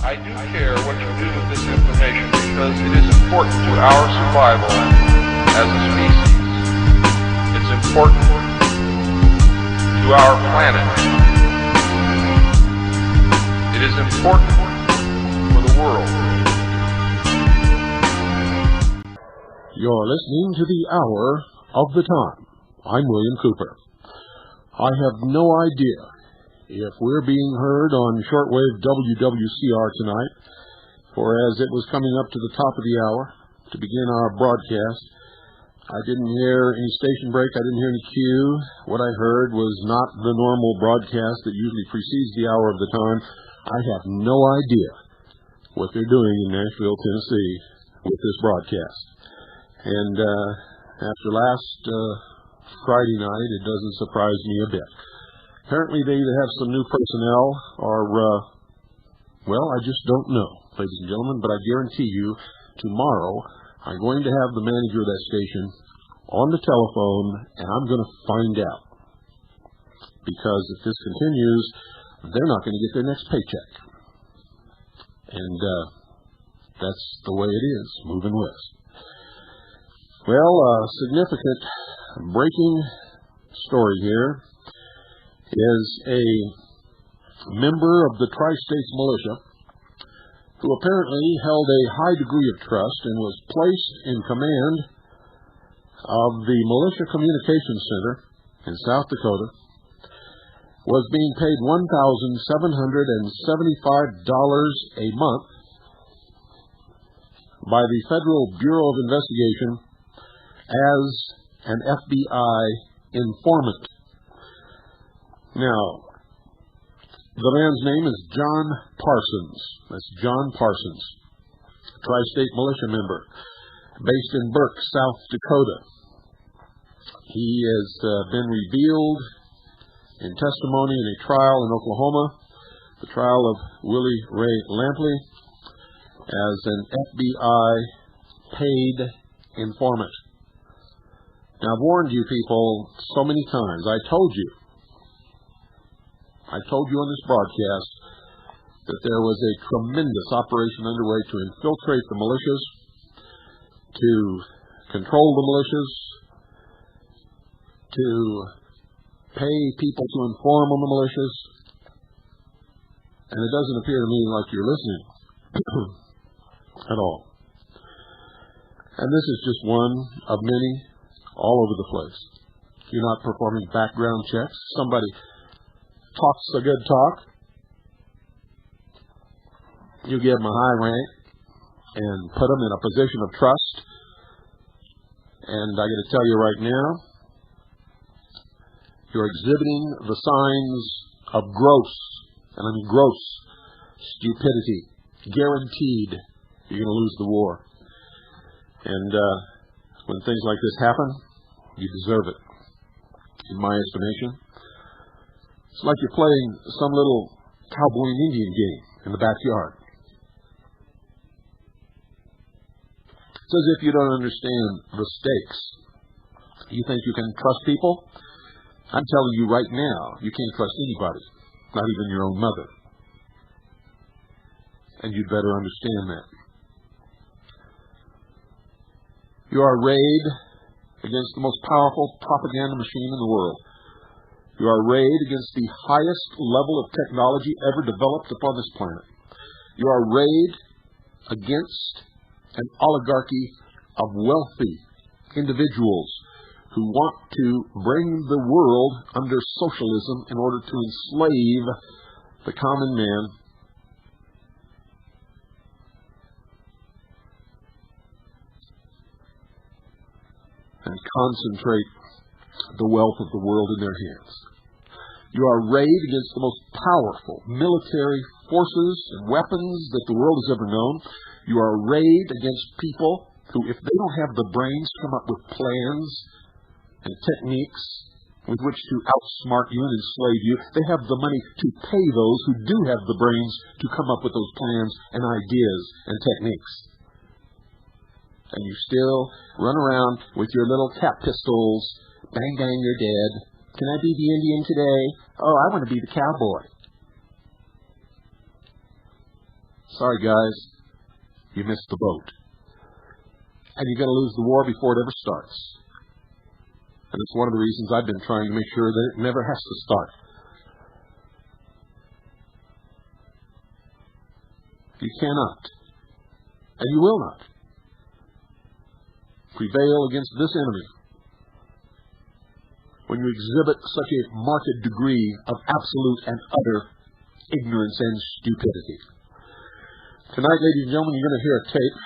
I do care what you do with this information because it is important to our survival as a species. It's important to our planet. It is important for the world. You're listening to the Hour of the Time. I'm William Cooper. I have no idea if we're being heard on shortwave WWCR tonight, for as it was coming up to the top of the hour to begin our broadcast, I didn't hear any station break, I didn't hear any cue. What I heard was not the normal broadcast that usually precedes the Hour of the Time. I have no idea what they're doing in Nashville, Tennessee with this broadcast. And after last Friday night, it doesn't surprise me a bit. Apparently they either have some new personnel or, well, I just don't know, ladies and gentlemen, but I guarantee you tomorrow I'm going to have the manager of that station on the telephone, and I'm going to find out. Because if this continues, they're not going to get their next paycheck. And that's the way it is, moving west. Well, a significant breaking story here is a member of the Tri-States Militia who apparently held a high degree of trust and was placed in command of the Militia Communications Center in South Dakota, was being paid $1,775 a month by the Federal Bureau of Investigation as an FBI informant. Now, the man's name is John Parsons. That's John Parsons, Tri-State Militia member, based in Burke, South Dakota. He has been revealed in testimony in a trial in Oklahoma, the trial of Willie Ray Lampley, as an FBI paid informant. Now, I've warned you people so many times. I told you on this broadcast that there was a tremendous operation underway to infiltrate the militias, to control the militias, to pay people to inform on the militias, and it doesn't appear to me like you're listening at all. And this is just one of many all over the place. You're not performing background checks. Somebody talks a good talk, you give them a high rank and put them in a position of trust. And I got to tell you right now, you're exhibiting the signs of gross, and I mean gross, stupidity. Guaranteed you're going to lose the war. And when things like this happen, you deserve it, in my estimation. It's like you're playing some little cowboy and Indian game in the backyard. It's as if you don't understand the stakes. You think you can trust people? I'm telling you right now, you can't trust anybody, not even your own mother. And you'd better understand that. You are arrayed against the most powerful propaganda machine in the world. You are arrayed against the highest level of technology ever developed upon this planet. You are arrayed against an oligarchy of wealthy individuals who want to bring the world under socialism in order to enslave the common man. And concentrate the wealth of the world in their hands. You are arrayed against the most powerful military forces and weapons that the world has ever known. You are arrayed against people who, if they don't have the brains to come up with plans and techniques with which to outsmart you and enslave you, they have the money to pay those who do have the brains to come up with those plans and ideas and techniques. And you still run around with your little cap pistols. Bang, bang, you're dead. Can I be the Indian today? Oh, I want to be the cowboy. sorry guys, you missed the boat. And you're going to lose the war before it ever starts. And it's one of the reasons I've been trying to make sure that it never has to start. You cannot, and you will not, prevail against this enemy when you exhibit such a marked degree of absolute and utter ignorance and stupidity. Tonight, ladies and gentlemen, you're going to hear a tape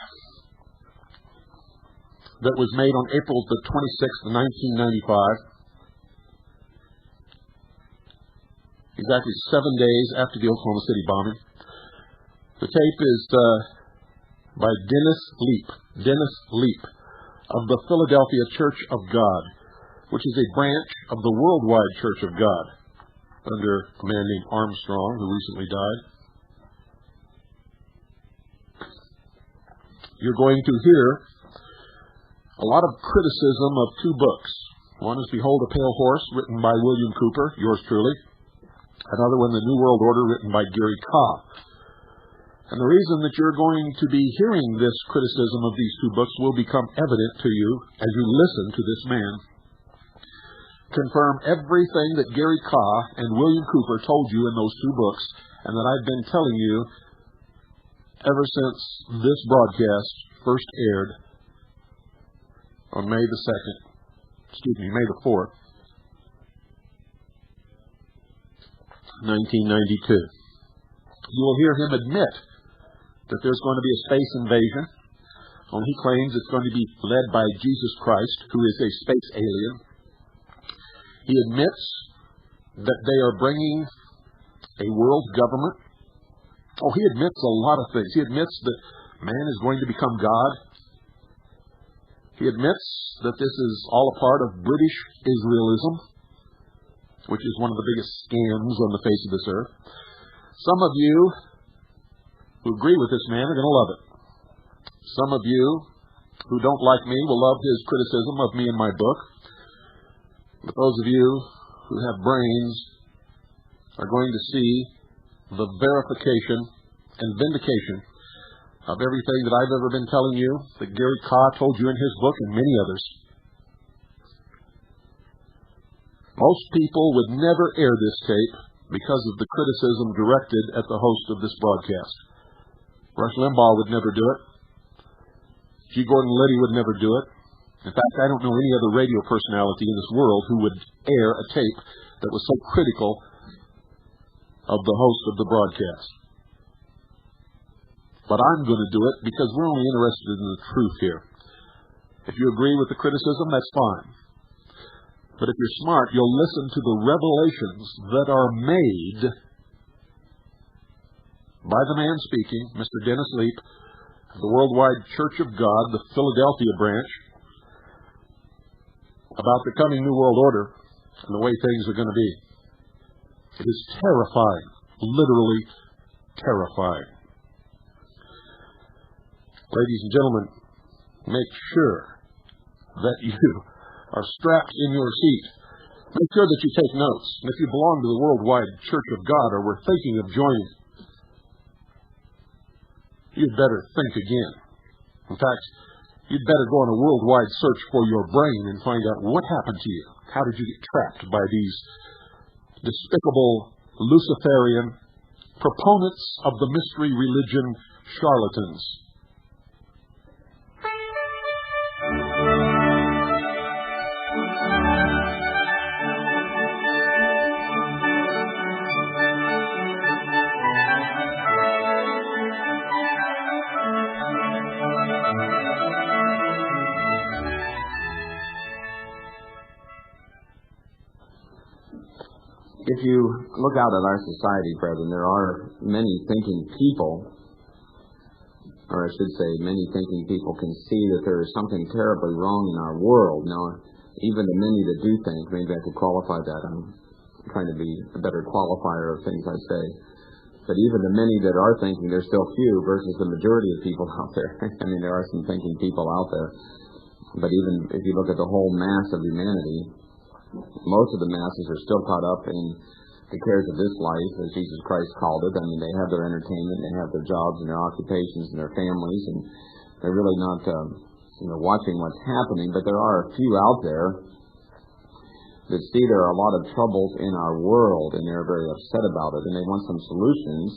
that was made on April the 26th, 1995, exactly 7 days after the Oklahoma City bombing. The tape is by Dennis Leap of the Philadelphia Church of God, which is a branch of the Worldwide Church of God under a man named Armstrong, who recently died. You're going to hear a lot of criticism of two books. One is Behold a Pale Horse, written by William Cooper, yours truly. Another one, The New World Order, written by Gary Kah. And the reason that you're going to be hearing this criticism of these two books will become evident to you as you listen to this man confirm everything that Gary Kah and William Cooper told you in those two books, and that I've been telling you ever since this broadcast first aired on May the 4th, 1992. You will hear him admit that there's going to be a space invasion. And he claims it's going to be led by Jesus Christ, who is a space alien. He admits that they are bringing a world government. Oh, he admits a lot of things. He admits that man is going to become God. He admits that this is all a part of British Israelism, which is one of the biggest scams on the face of this earth. Some of you who agree with this man are going to love it. Some of you who don't like me will love his criticism of me and my book. But those of you who have brains are going to see the verification and vindication of everything that I've ever been telling you, that Gary Kah told you in his book and many others. Most people would never air this tape because of the criticism directed at the host of this broadcast. Rush Limbaugh would never do it. G. Gordon Liddy would never do it. In fact, I don't know any other radio personality in this world who would air a tape that was so critical of the host of the broadcast. But I'm going to do it because we're only interested in the truth here. If you agree with the criticism, that's fine. But if you're smart, you'll listen to the revelations that are made by the man speaking, Mr. Dennis Leap, of the Worldwide Church of God, the Philadelphia branch, about the coming New World Order and the way things are going to be. It is terrifying, literally terrifying. Ladies and gentlemen, make sure that you are strapped in your seat. Make sure that you take notes. And if you belong to the Worldwide Church of God or were thinking of joining, you'd better think again. In fact, you'd better go on a worldwide search for your brain and find out what happened to you. How did you get trapped by these despicable Luciferian proponents of the mystery religion charlatans? If you look out at our society, brethren, there are many thinking people, or I should say many thinking people can see that there is something terribly wrong in our world. Now, even the many that do think, maybe I could qualify that. I'm trying to be a better qualifier of things I say. But even the many that are thinking, they're still few versus the majority of people out there. I mean, there are some thinking people out there. But even if you look at the whole mass of humanity, most of the masses are still caught up in the cares of this life, as Jesus Christ called it. I mean, they have their entertainment, they have their jobs and their occupations and their families, and they're really not, watching what's happening. But there are a few out there that see there are a lot of troubles in our world, and they're very upset about it, and they want some solutions.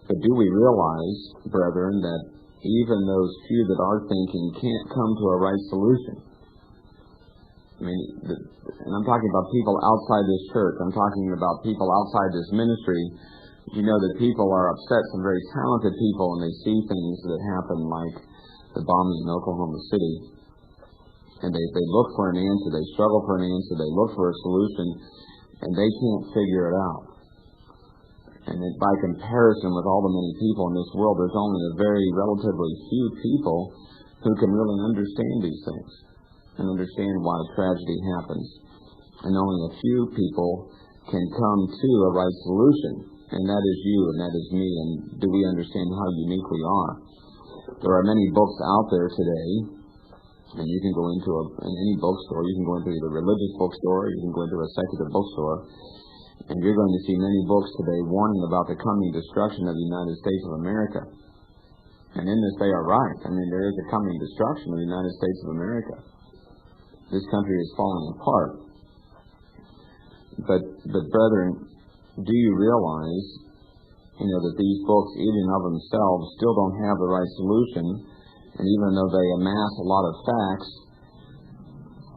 But do we realize, brethren, that even those few that are thinking can't come to a right solution? I mean, and I'm talking about people outside this church. I'm talking about people outside this ministry. You know that people are upset, some very talented people, and they see things that happen like the bombing in Oklahoma City. And they look for an answer. They struggle for an answer. They look for a solution, and they can't figure it out. And by comparison with all the many people in this world, there's only a very relatively few people who can really understand these things and understand why tragedy happens. And only a few people can come to a right solution, and that is you and that is me. And do we understand how unique we are? There are many books out there today, and you can go into any bookstore. You can go into either a religious bookstore, or you can go into a secular bookstore, and you're going to see many books today warning about the coming destruction of the United States of America. And in this they are right. I mean, there is a coming destruction of the United States of America. This country is falling apart. But brethren, do you realize, that these books, even of themselves, still don't have the right solution? And even though they amass a lot of facts,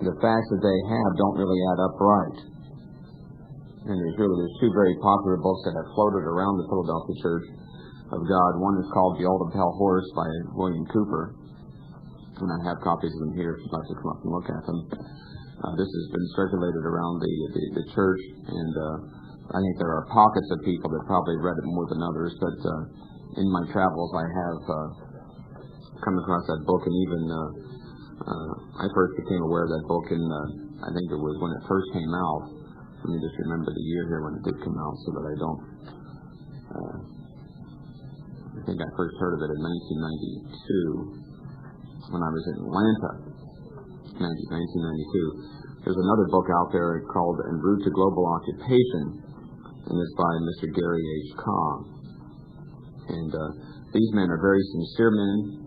the facts that they have don't really add up right. And there's two very popular books that have floated around the Philadelphia Church of God. One is called The Old Pale Horse by William Cooper. And I have copies of them here if you'd like to come up and look at them. This has been circulated around the church, and I think there are pockets of people that probably read it more than others, but in my travels I have come across that book, and even I first became aware of that book in, I think it was when it first came out. Let me just remember the year here when it did come out so that I don't, I think I first heard of it in 1992 when I was in Atlanta, 1992. There's another book out there called En Route to Global Occupation, and it's by Mr. Gary H. Cobb. And these men are very sincere men.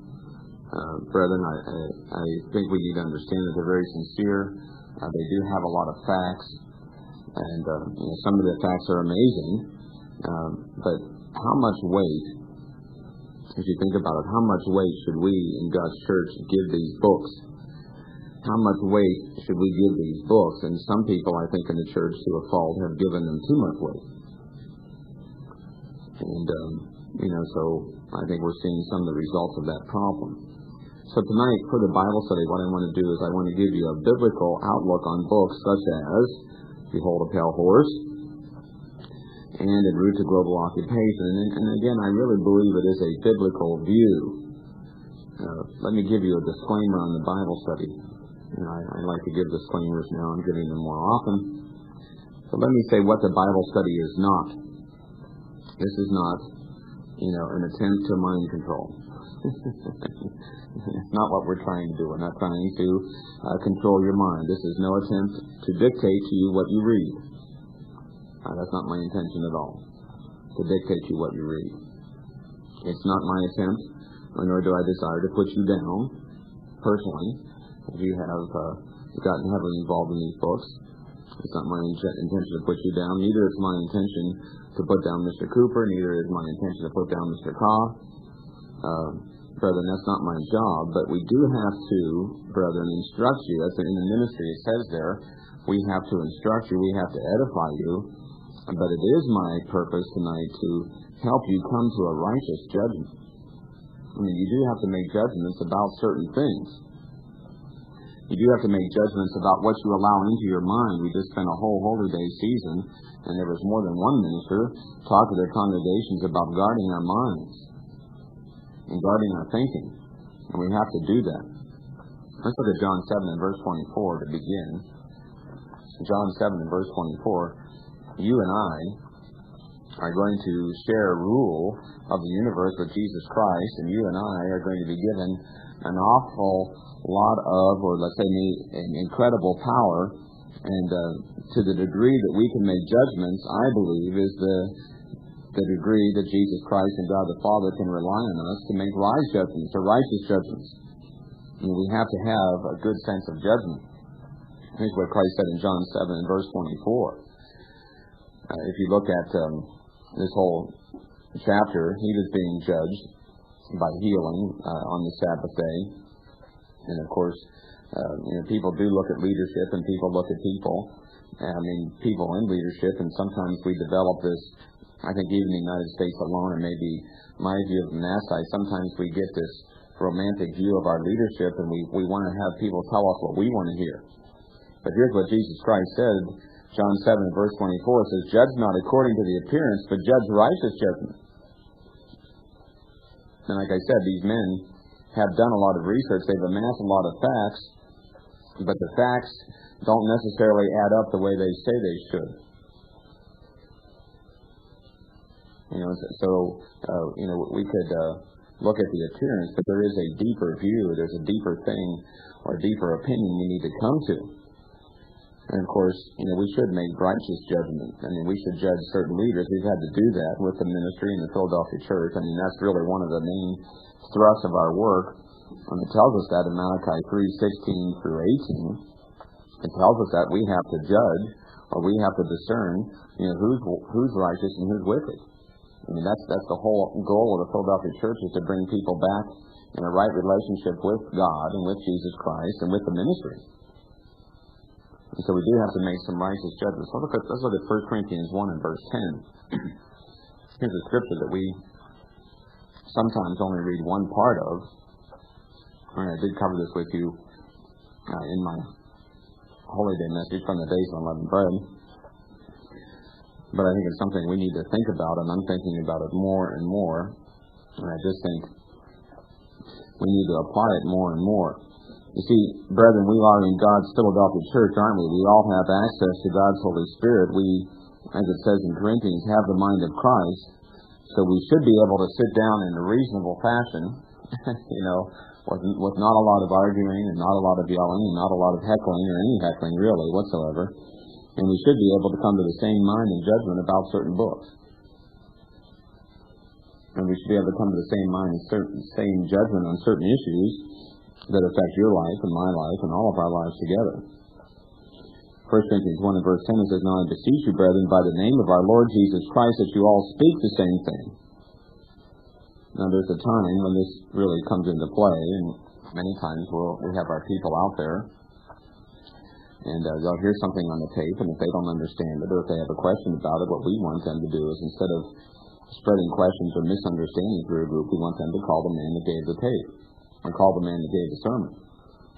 Brethren, I think we need to understand that they're very sincere. They do have a lot of facts, and some of the facts are amazing. But how much weight, if you think about it, how much weight should we in God's church give these books? How much weight should we give these books? And some people, I think, in the church, to a fault, have given them too much weight. And, so I think we're seeing some of the results of that problem. So tonight, for the Bible study, what I want to do is I want to give you a biblical outlook on books such as Behold a Pale Horse and En Route to Global Occupation. And again, I really believe it is a biblical view. Let me give you a disclaimer on the Bible study. I like to give disclaimers now. I'm giving them more often. So let me say what the Bible study is not. This is not, an attempt to mind control. It's not what we're trying to do. We're not trying to control your mind. This is no attempt to dictate to you what you read. That's not my intention at all, to dictate to you what you read. It's not my attempt, nor do I desire to put you down, personally, if you have gotten heavily involved in these books. It's not my intention to put you down. Neither is my intention to put down Mr. Cooper. Neither is my intention to put down Mr. Cobb. Brethren, that's not my job. But we do have to, brethren, instruct you. As in the ministry it says there, we have to instruct you. We have to edify you. But it is my purpose tonight to help you come to a righteous judgment. I mean, you do have to make judgments about certain things. You do have to make judgments about what you allow into your mind. We just spent a whole Holy Day season, and there was more than one minister talk to their congregations about guarding our minds and guarding our thinking. And we have to do that. Let's look at John 7 and verse 24 to begin. John 7 and verse 24. You and I are going to share a rule of the universe with Jesus Christ, and you and I are going to be given an awful lot of, or let's say an incredible power And to the degree that we can make judgments, I believe, is the degree that Jesus Christ and God the Father can rely on us to make wise judgments or righteous judgments. And we have to have a good sense of judgment. Here's what Christ said in John 7 and verse 24. If you look at this whole chapter, he was being judged by healing on the Sabbath day. And of course, people do look at leadership and people look at people. People in leadership, and sometimes we develop this, I think even in the United States alone, and maybe my view of Manasseh, sometimes we get this romantic view of our leadership and we want to have people tell us what we want to hear. But here's what Jesus Christ said, John 7 verse 24, it says, "Judge not according to the appearance, but judge righteous judgment." And like I said, these men have done a lot of research, they've amassed a lot of facts, but the facts don't necessarily add up the way they say they should. We could look at the appearance, but there is a deeper view, there's a deeper thing or deeper opinion we need to come to. And of course, we should make righteous judgment. We should judge certain leaders. We've had to do that with the ministry in the Philadelphia church. That's really one of the main thrusts of our work. And it tells us that in Malachi 3:16 through 18. It tells us that we have to judge, or we have to discern, who's righteous and who's wicked. That's the whole goal of the Philadelphia church, is to bring people back in a right relationship with God and with Jesus Christ and with the ministry. And so we do have to make some righteous judgments. Let's look at 1 Corinthians 1 and verse 10. Here's a scripture that we sometimes only read one part of. I did cover this with you in my Holy Day message from the Days of Unleavened Bread. But I think it's something we need to think about, and I'm thinking about it more and more. And I just think we need to apply it more and more. You see, brethren, we are in God's Philadelphia church, aren't we? We all have access to God's Holy Spirit. We, as it says in Corinthians, have the mind of Christ. So we should be able to sit down in a reasonable fashion, with not a lot of arguing and not a lot of yelling and not a lot of heckling or any heckling really whatsoever. And we should be able to come to the same mind and judgment about certain books. And we should be able to come to the same mind and same judgment on certain issues that affect your life and my life and all of our lives together. 1 Corinthians 1 and verse 10 says, "Now I beseech you, brethren, by the name of our Lord Jesus Christ, that you all speak the same thing." Now there's a time when this really comes into play, and many times we have our people out there, and they'll hear something on the tape, and if they don't understand it, or if they have a question about it, what we want them to do is, instead of spreading questions or misunderstanding through a group, we want them to call the man that gave the tape, or call the man that gave the sermon,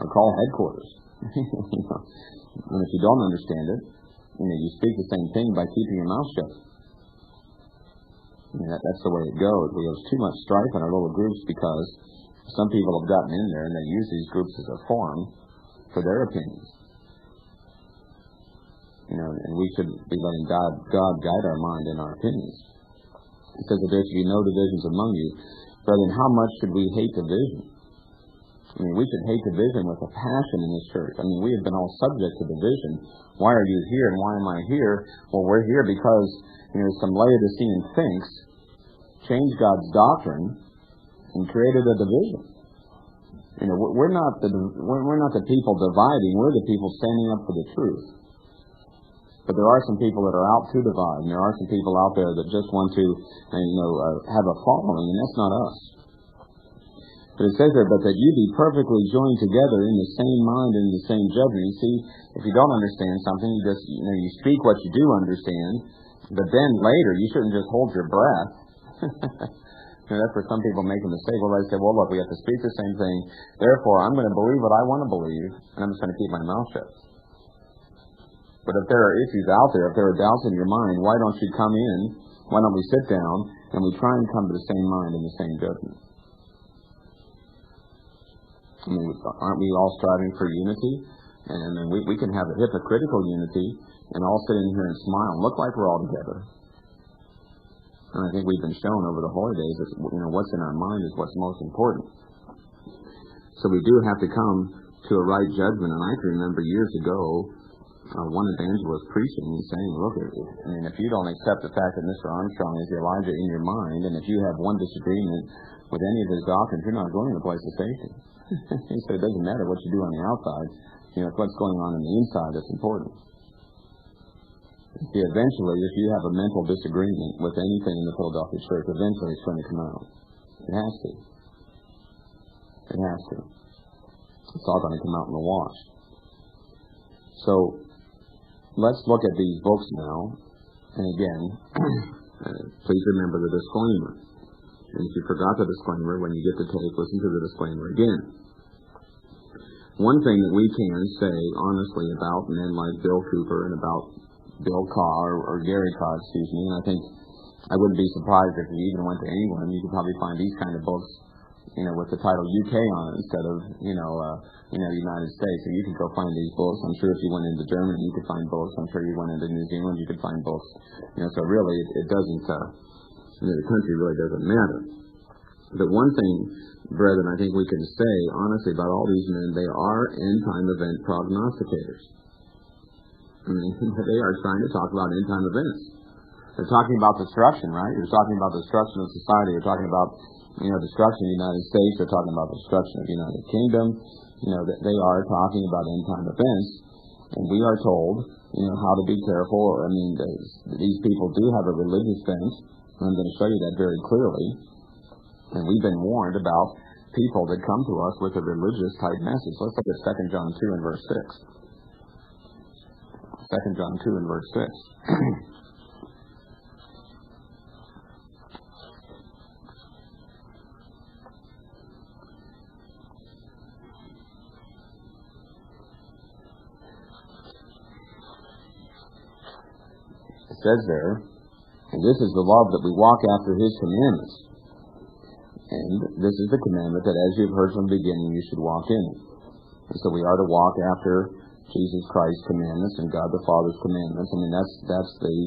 or call headquarters. And if you don't understand it, you speak the same thing by keeping your mouth shut. That's the way it goes. We have too much strife in our little groups because some people have gotten in there and they use these groups as a forum for their opinions. And we should be letting God guide our mind and our opinions. It says that there should be no divisions among you. Brethren, how much should we hate division? We should hate division with a passion in this church. We have been all subject to division. Why are you here and why am I here? Well, we're here because some Laodicean thinks changed God's doctrine and created a division. We're not the people dividing. We're the people standing up for the truth. But there are some people that are out to divide, and there are some people out there that just want to, have a following, and that's not us. But it says there, but that you be perfectly joined together in the same mind and in the same judgment. You see, if you don't understand something, you just, you speak what you do understand, but then later, you shouldn't just hold your breath. That's where some people make a mistake. Well, they say, well, look, we have to speak the same thing. Therefore, I'm going to believe what I want to believe, and I'm just going to keep my mouth shut. But if there are issues out there, if there are doubts in your mind, why don't you come in? Why don't we sit down and we try and come to the same mind and the same judgment? Aren't we all striving for unity? And we can have a hypocritical unity and all sit in here and smile and look like we're all together. And I think we've been shown over the Holy Days that what's in our mind is what's most important. So we do have to come to a right judgment. And I can remember years ago, one evangelist preaching and saying, look, if you don't accept the fact that Mr. Armstrong is Elijah in your mind, and if you have one disagreement with any of his doctrines, you're not going to the place of safety. He said it doesn't matter what you do on the outside. It's what's going on in the inside that's important. See, eventually, if you have a mental disagreement with anything in the Philadelphia church, eventually it's going to come out. It has to. It has to. It's all going to come out in the wash. So, let's look at these books now. And again, please remember the disclaimer. And if you forgot the disclaimer, when you get the tape, listen to the disclaimer again. One thing that we can say honestly about men like Bill Cooper and about Bill Carr, or Gary Carr, and I think I wouldn't be surprised if you even went to England, you could probably find these kind of books, with the title UK on it instead of, United States. So you could go find these books. I'm sure if you went into Germany, you could find books. I'm sure you went into New Zealand, you could find books. So really, it doesn't, the country really doesn't matter. But one thing, brethren, I think we can say, honestly, about all these men, they are end-time event prognosticators. They are trying to talk about end-time events. They're talking about destruction, right? They're talking about destruction of society. They're talking about, destruction of the United States. They're talking about destruction of the United Kingdom. They are talking about end-time events. And we are told, how to be careful. These people do have a religious bent. And I'm going to show you that very clearly. And we've been warned about people that come to us with a religious type message. Let's look at 2 John 2 and verse 6. 2 John 2 and verse 6. It says there, and this is the love that we walk after His commandments. And this is the commandment that as you've heard from the beginning, you should walk in it. And so we are to walk after Jesus Christ's commandments and God the Father's commandments. That's the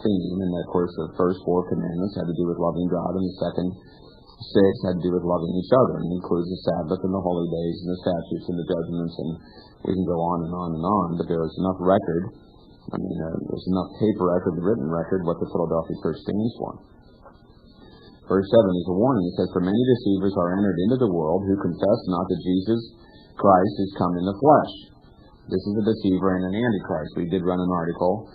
theme. And of course, the first 4 commandments had to do with loving God, and the second 6 had to do with loving each other. And it includes the Sabbath and the holy days and the statutes and the judgments, and we can go on and on and on. But there is enough record. There's enough paper record, the written record, what the Philadelphia Church stands for. Verse 7 is a warning. It says, "For many deceivers are entered into the world who confess not that Jesus Christ is come in the flesh." This is a deceiver and an antichrist. We did run an article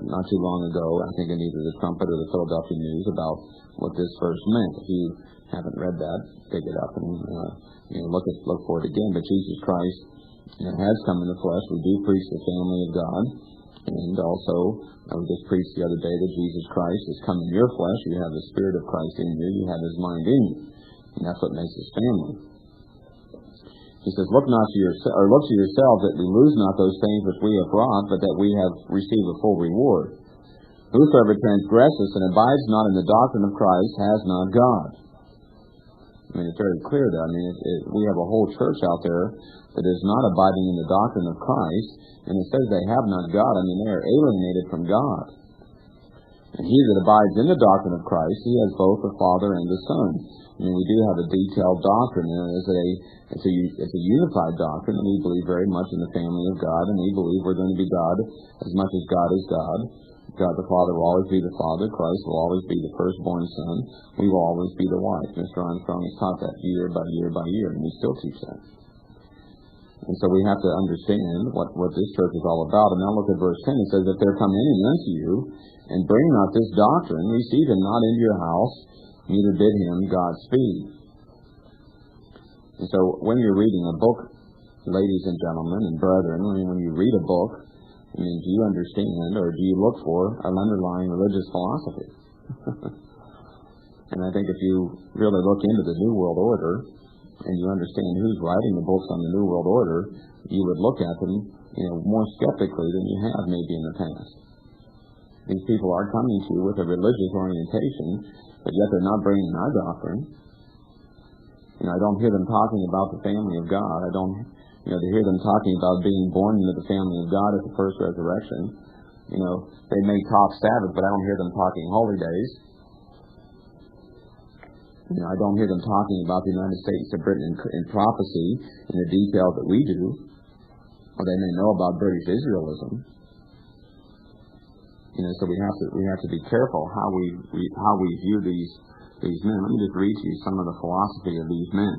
not too long ago, I think in either the Trumpet or the Philadelphia News, about what this verse meant. If you haven't read that, pick it up and look for it again. But Jesus Christ has come in the flesh. We do preach the family of God. And also, we just preached the other day that Jesus Christ has come in your flesh. You have the Spirit of Christ in you. You have His mind in you. And that's what makes His family. He says, look to yourselves that we lose not those things which we have wrought, but that we have received a full reward. Whosoever transgresses and abides not in the doctrine of Christ has not God. It's very clear that. We have a whole church out there that is not abiding in the doctrine of Christ, and it says they have not God. They are alienated from God. And he that abides in the doctrine of Christ, he has both the Father and the Son. We do have a detailed doctrine, and it's a unified doctrine, and we believe very much in the family of God, and we believe we're going to be God as much as God is God. God the Father will always be the Father. Christ will always be the firstborn Son. We will always be the wife. Mr. Armstrong has taught that year by year by year, and we still teach that. And so we have to understand what this church is all about. And now look at verse 10. It says, "If there come any unto you, and bring not this doctrine, receive him not into your house, neither bid him Godspeed." And so when you're reading a book, ladies and gentlemen and brethren, when you read a book, do you understand or do you look for an underlying religious philosophy? And I think if you really look into the New World Order and you understand who's writing the books on the New World Order, you would look at them, more skeptically than you have maybe in the past. These people are coming to you with a religious orientation, but yet they're not bringing our doctrine. I don't hear them talking about the family of God. I don't, hear them talking about being born into the family of God at the first resurrection. They may talk Sabbath, but I don't hear them talking holy days. I don't hear them talking about the United States of Britain in prophecy in the detail that we do. Or they may know about British Israelism. So we have to be careful how we view these men. Let me just read to you some of the philosophy of these men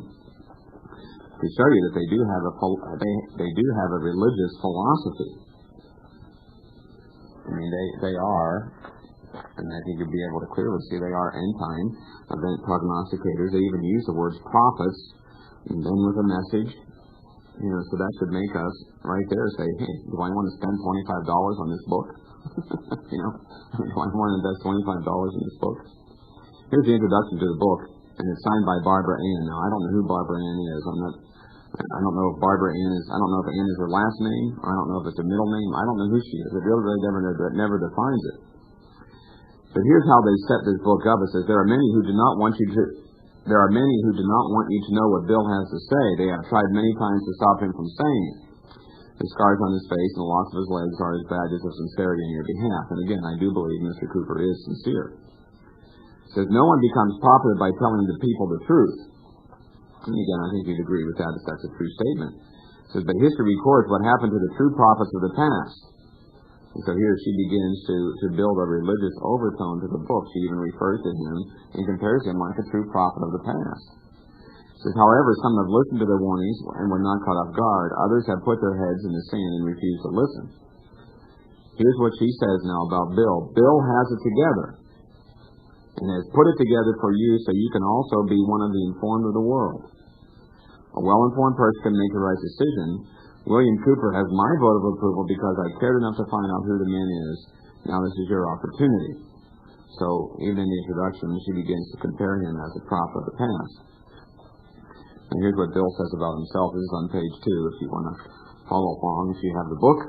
to show you that they do have a religious philosophy. They are, and I think you'll be able to clearly see they are end-time event prognosticators. They even use the words prophets, and then with a message. So that should make us right there say, hey, do I want to spend $25 on this book? Do I want to invest $25 in this book? Here's the introduction to the book, and it's signed by Barbara Ann. Now, I don't know who Barbara Ann is. I don't know if Barbara Ann is. I don't know if Ann is her last name. I don't know if it's a middle name. I don't know who she is. It really never defines it. But here's how they set this book up. It says there are many who do not want you to know what Bill has to say. They have tried many times to stop him from saying it. The scars on his face and the loss of his legs are his badges of sincerity on your behalf. And again, I do believe Mr. Cooper is sincere. It says, no one becomes popular by telling the people the truth. And again, I think you'd agree with that if that's a true statement. It says, but history records what happened to the true prophets of the past. And so here she begins to build a religious overtone to the book. She even refers to him and compares him like a true prophet of the past. Says, however, some have listened to the warnings and were not caught off guard. Others have put their heads in the sand and refused to listen. Here's what she says now about Bill. Bill has it together and has put it together for you so you can also be one of the informed of the world. A well-informed person can make the right decision. William Cooper has my vote of approval because I cared enough to find out who the man is. Now this is your opportunity. So even in the introduction, she begins to compare him as a prophet of the past. And here's what Bill says about himself. This is on page 2. If you want to follow along, if you have the book,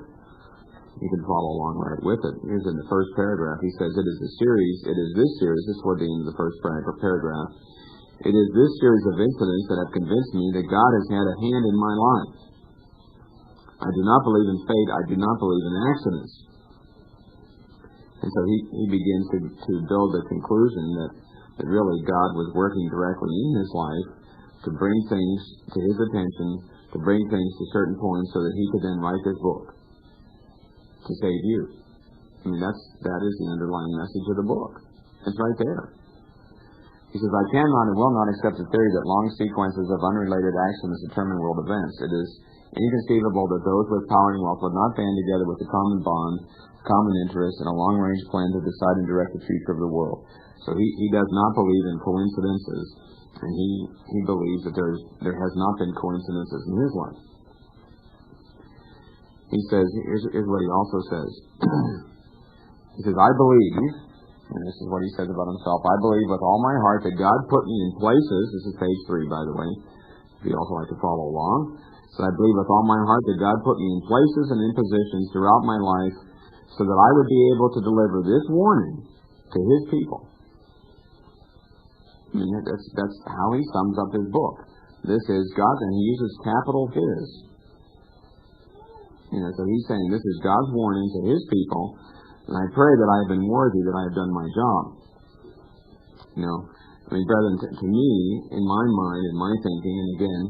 you can follow along right with it. Here's in the first paragraph. He says, it is this series, this is toward the end of the first paragraph. It is this series of incidents that have convinced me that God has had a hand in my life. I do not believe in fate. I do not believe in accidents. And so he begins to build the conclusion that really God was working directly in his life to bring things to his attention, to bring things to certain points so that he could then write this book to save you. That is the underlying message of the book. It's right there. He says, I cannot and will not accept the theory that long sequences of unrelated actions determine world events. It is inconceivable that those with power and wealth would not band together with a common bond, common interest, and a long-range plan to decide and direct the future of the world. So he does not believe in coincidences, and he believes that there has not been coincidences in his life. He says, here's what he also says. He says, I believe, and this is what he says about himself, I believe with all my heart that God put me in places, this is page 3, by the way, if you'd also like to follow along. So I believe with all my heart that God put me in places and in positions throughout my life so that I would be able to deliver this warning to his people. That's how he sums up his book. This is God, and he uses capital his. So he's saying this is God's warning to his people, and I pray that I have been worthy, that I have done my job. Brethren, to me, in my mind, in my thinking, and again,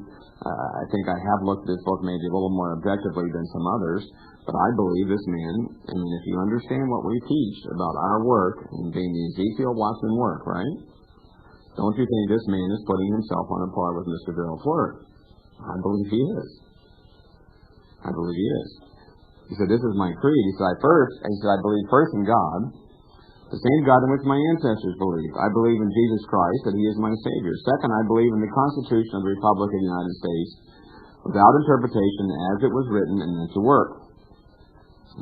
I think I have looked at this book maybe a little more objectively than some others, but I believe this man, if you understand what we teach about our work, and being the Ezekiel Watson work, right? Don't you think this man is putting himself on a par with Mr. Bill Flurry? I believe he is. I believe he is. He said, this is my creed. He said, I believe first in God, the same God in which my ancestors believed. I believe in Jesus Christ, that he is my Savior. Second, I believe in the Constitution of the Republic of the United States, without interpretation, as it was written, and meant to work.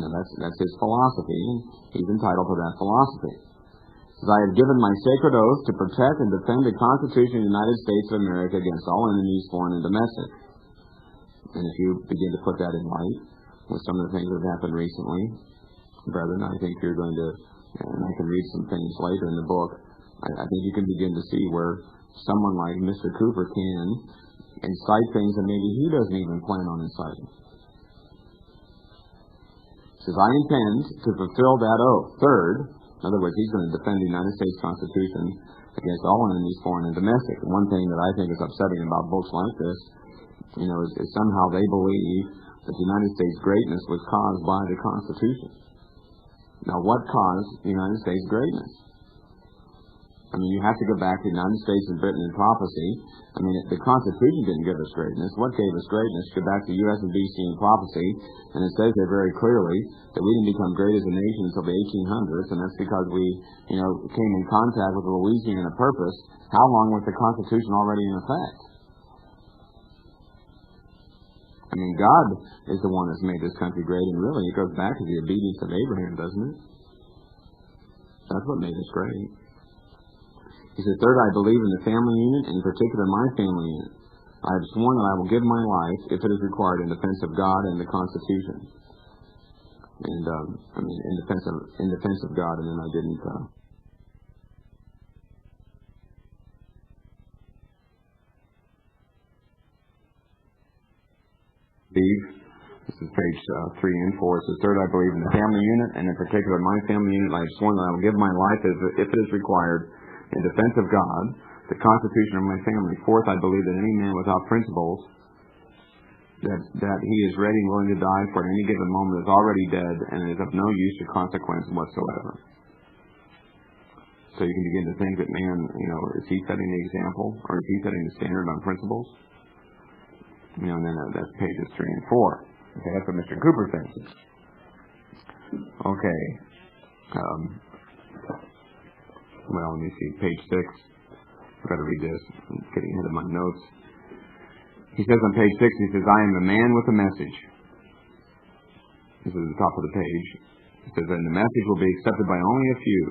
Now, that's his philosophy, and he's entitled to that philosophy. He says, I have given my sacred oath to protect and defend the Constitution of the United States of America against all enemies, foreign and domestic. And if you begin to put that in light with some of the things that have happened recently, brethren, I think you're going to, and I can read some things later in the book, I think you can begin to see where someone like Mr. Cooper can incite things that maybe he doesn't even plan on inciting. He says, I intend to fulfill that oath. Third, in other words, he's going to defend the United States Constitution against all enemies, foreign and domestic. One thing that I think is upsetting about books like this, is somehow they believe that the United States' greatness was caused by the Constitution. Now, what caused the United States greatness? I mean, you have to go back to the United States and Britain in prophecy. I mean, the Constitution didn't give us greatness. What gave us greatness? Go back to U.S. and B.C. in prophecy, and it says there very clearly that we didn't become great as a nation until the 1800s, and that's because we, came in contact with the Louisiana Purpose. How long was the Constitution already in effect? I mean, God is the one that's made this country great, and really it goes back to the obedience of Abraham, doesn't it? That's what made us great. He said, third, I believe in the family unit, in particular my family unit. I have sworn that I will give my life, if it is required, in defense of God and the Constitution. And, in defense of God, and then I didn't, This is page 3 and 4. It says, third, I believe in the family unit, and in particular my family unit. I have sworn that I will give my life, if it is required, in defense of God, the Constitution of my family. Fourth, I believe that any man without principles, that he is ready and willing to die for at any given moment, is already dead and is of no use or consequence whatsoever. So you can begin to think that man, is he setting the example, or is he setting the standard on principles? And then that's pages 3 and 4. Okay, that's what Mr. Cooper thinks. Okay. Well, let me see, page 6. I've got to read this. I'm getting ahead of my notes. He says on page 6, he says, I am the man with a message. This is at the top of the page. He says, and the message will be accepted by only a few.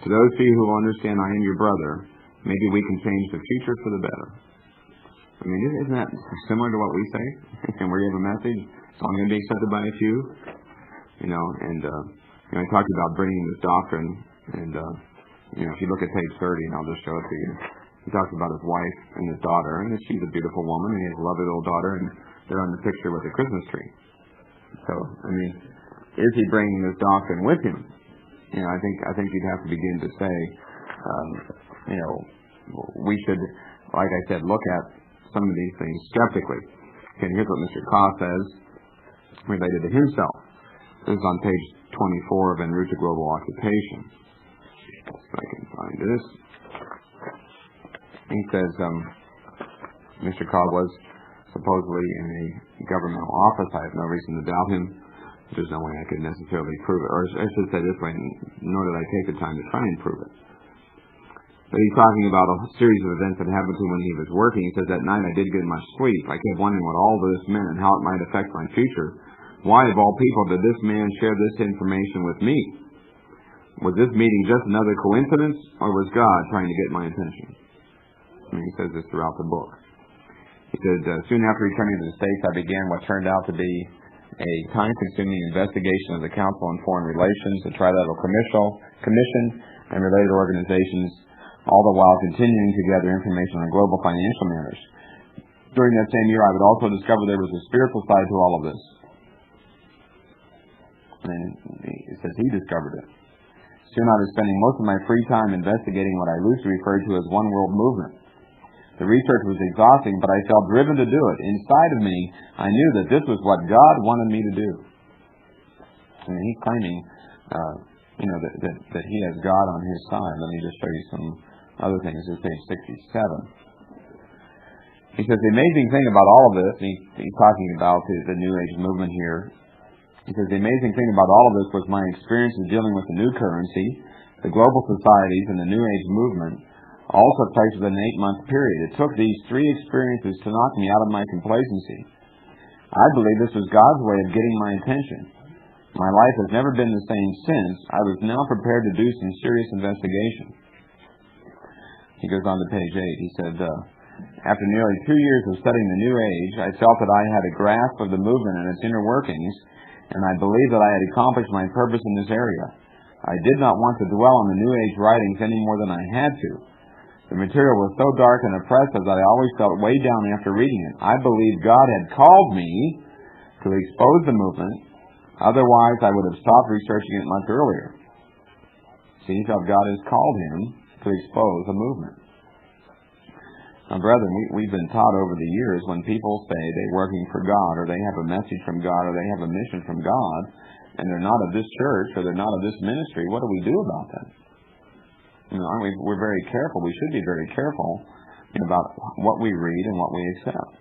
To those few who will understand I am your brother, maybe we can change the future for the better. I mean, isn't that similar to what we say? And where you have a message, it's only going to be accepted by a few. I talked about bringing this doctrine. And, if you look at page 30, and I'll just show it to you, he talks about his wife and his daughter, and she's a beautiful woman, and he has a lovely little daughter, and they're on the picture with the Christmas tree. So, is he bringing this doctrine with him? I think you'd have to begin to say, we should, like I said, look at some of these things skeptically. Okay, here's what Mr. Kaw says related to himself. This is on page 24 of En route to Global Occupation. If I can find this. He says, Mr. Cobb was supposedly in a governmental office. I have no reason to doubt him. There's no way I could necessarily prove it. Or I should say this way, nor did I take the time to try and prove it. But he's talking about a series of events that happened to him when he was working. He says, that night I didn't get much sleep. I kept wondering what all this meant and how it might affect my future. Why, of all people, did this man share this information with me? Was this meeting just another coincidence, or was God trying to get my attention? He says this throughout the book. He said, soon after returning to the States, I began what turned out to be a time-consuming investigation of the Council on Foreign Relations, the Trilateral Commission, and related organizations, all the while continuing to gather information on global financial matters. During that same year, I would also discover there was a spiritual side to all of this. And it says he discovered it. Soon I was spending most of my free time investigating what I loosely referred to as one world movement. The research was exhausting, but I felt driven to do it. Inside of me, I knew that this was what God wanted me to do. And he's claiming, that he has God on his side. Let me just show you some other things. This is page 67. He says the amazing thing about all of this, and he's talking about the New Age movement here. He says, the amazing thing about all of this was my experience in dealing with the new currency, the global societies, and the New Age movement all took place within an 8-month period. It took these 3 experiences to knock me out of my complacency. I believe this was God's way of getting my attention. My life has never been the same since. I was now prepared to do some serious investigation. He goes on to page 8. He said, after nearly 2 years of studying the New Age, I felt that I had a grasp of the movement and its inner workings, and I believed that I had accomplished my purpose in this area. I did not want to dwell on the New Age writings any more than I had to. The material was so dark and oppressive that I always felt weighed down after reading it. I believed God had called me to expose the movement. Otherwise, I would have stopped researching it much earlier. See, he felt God has called him to expose a movement. Now, brethren, we've been taught over the years when people say they're working for God, or they have a message from God, or they have a mission from God, and they're not of this church or they're not of this ministry, what do we do about that? Aren't we? We're very careful. We should be very careful about what we read and what we accept.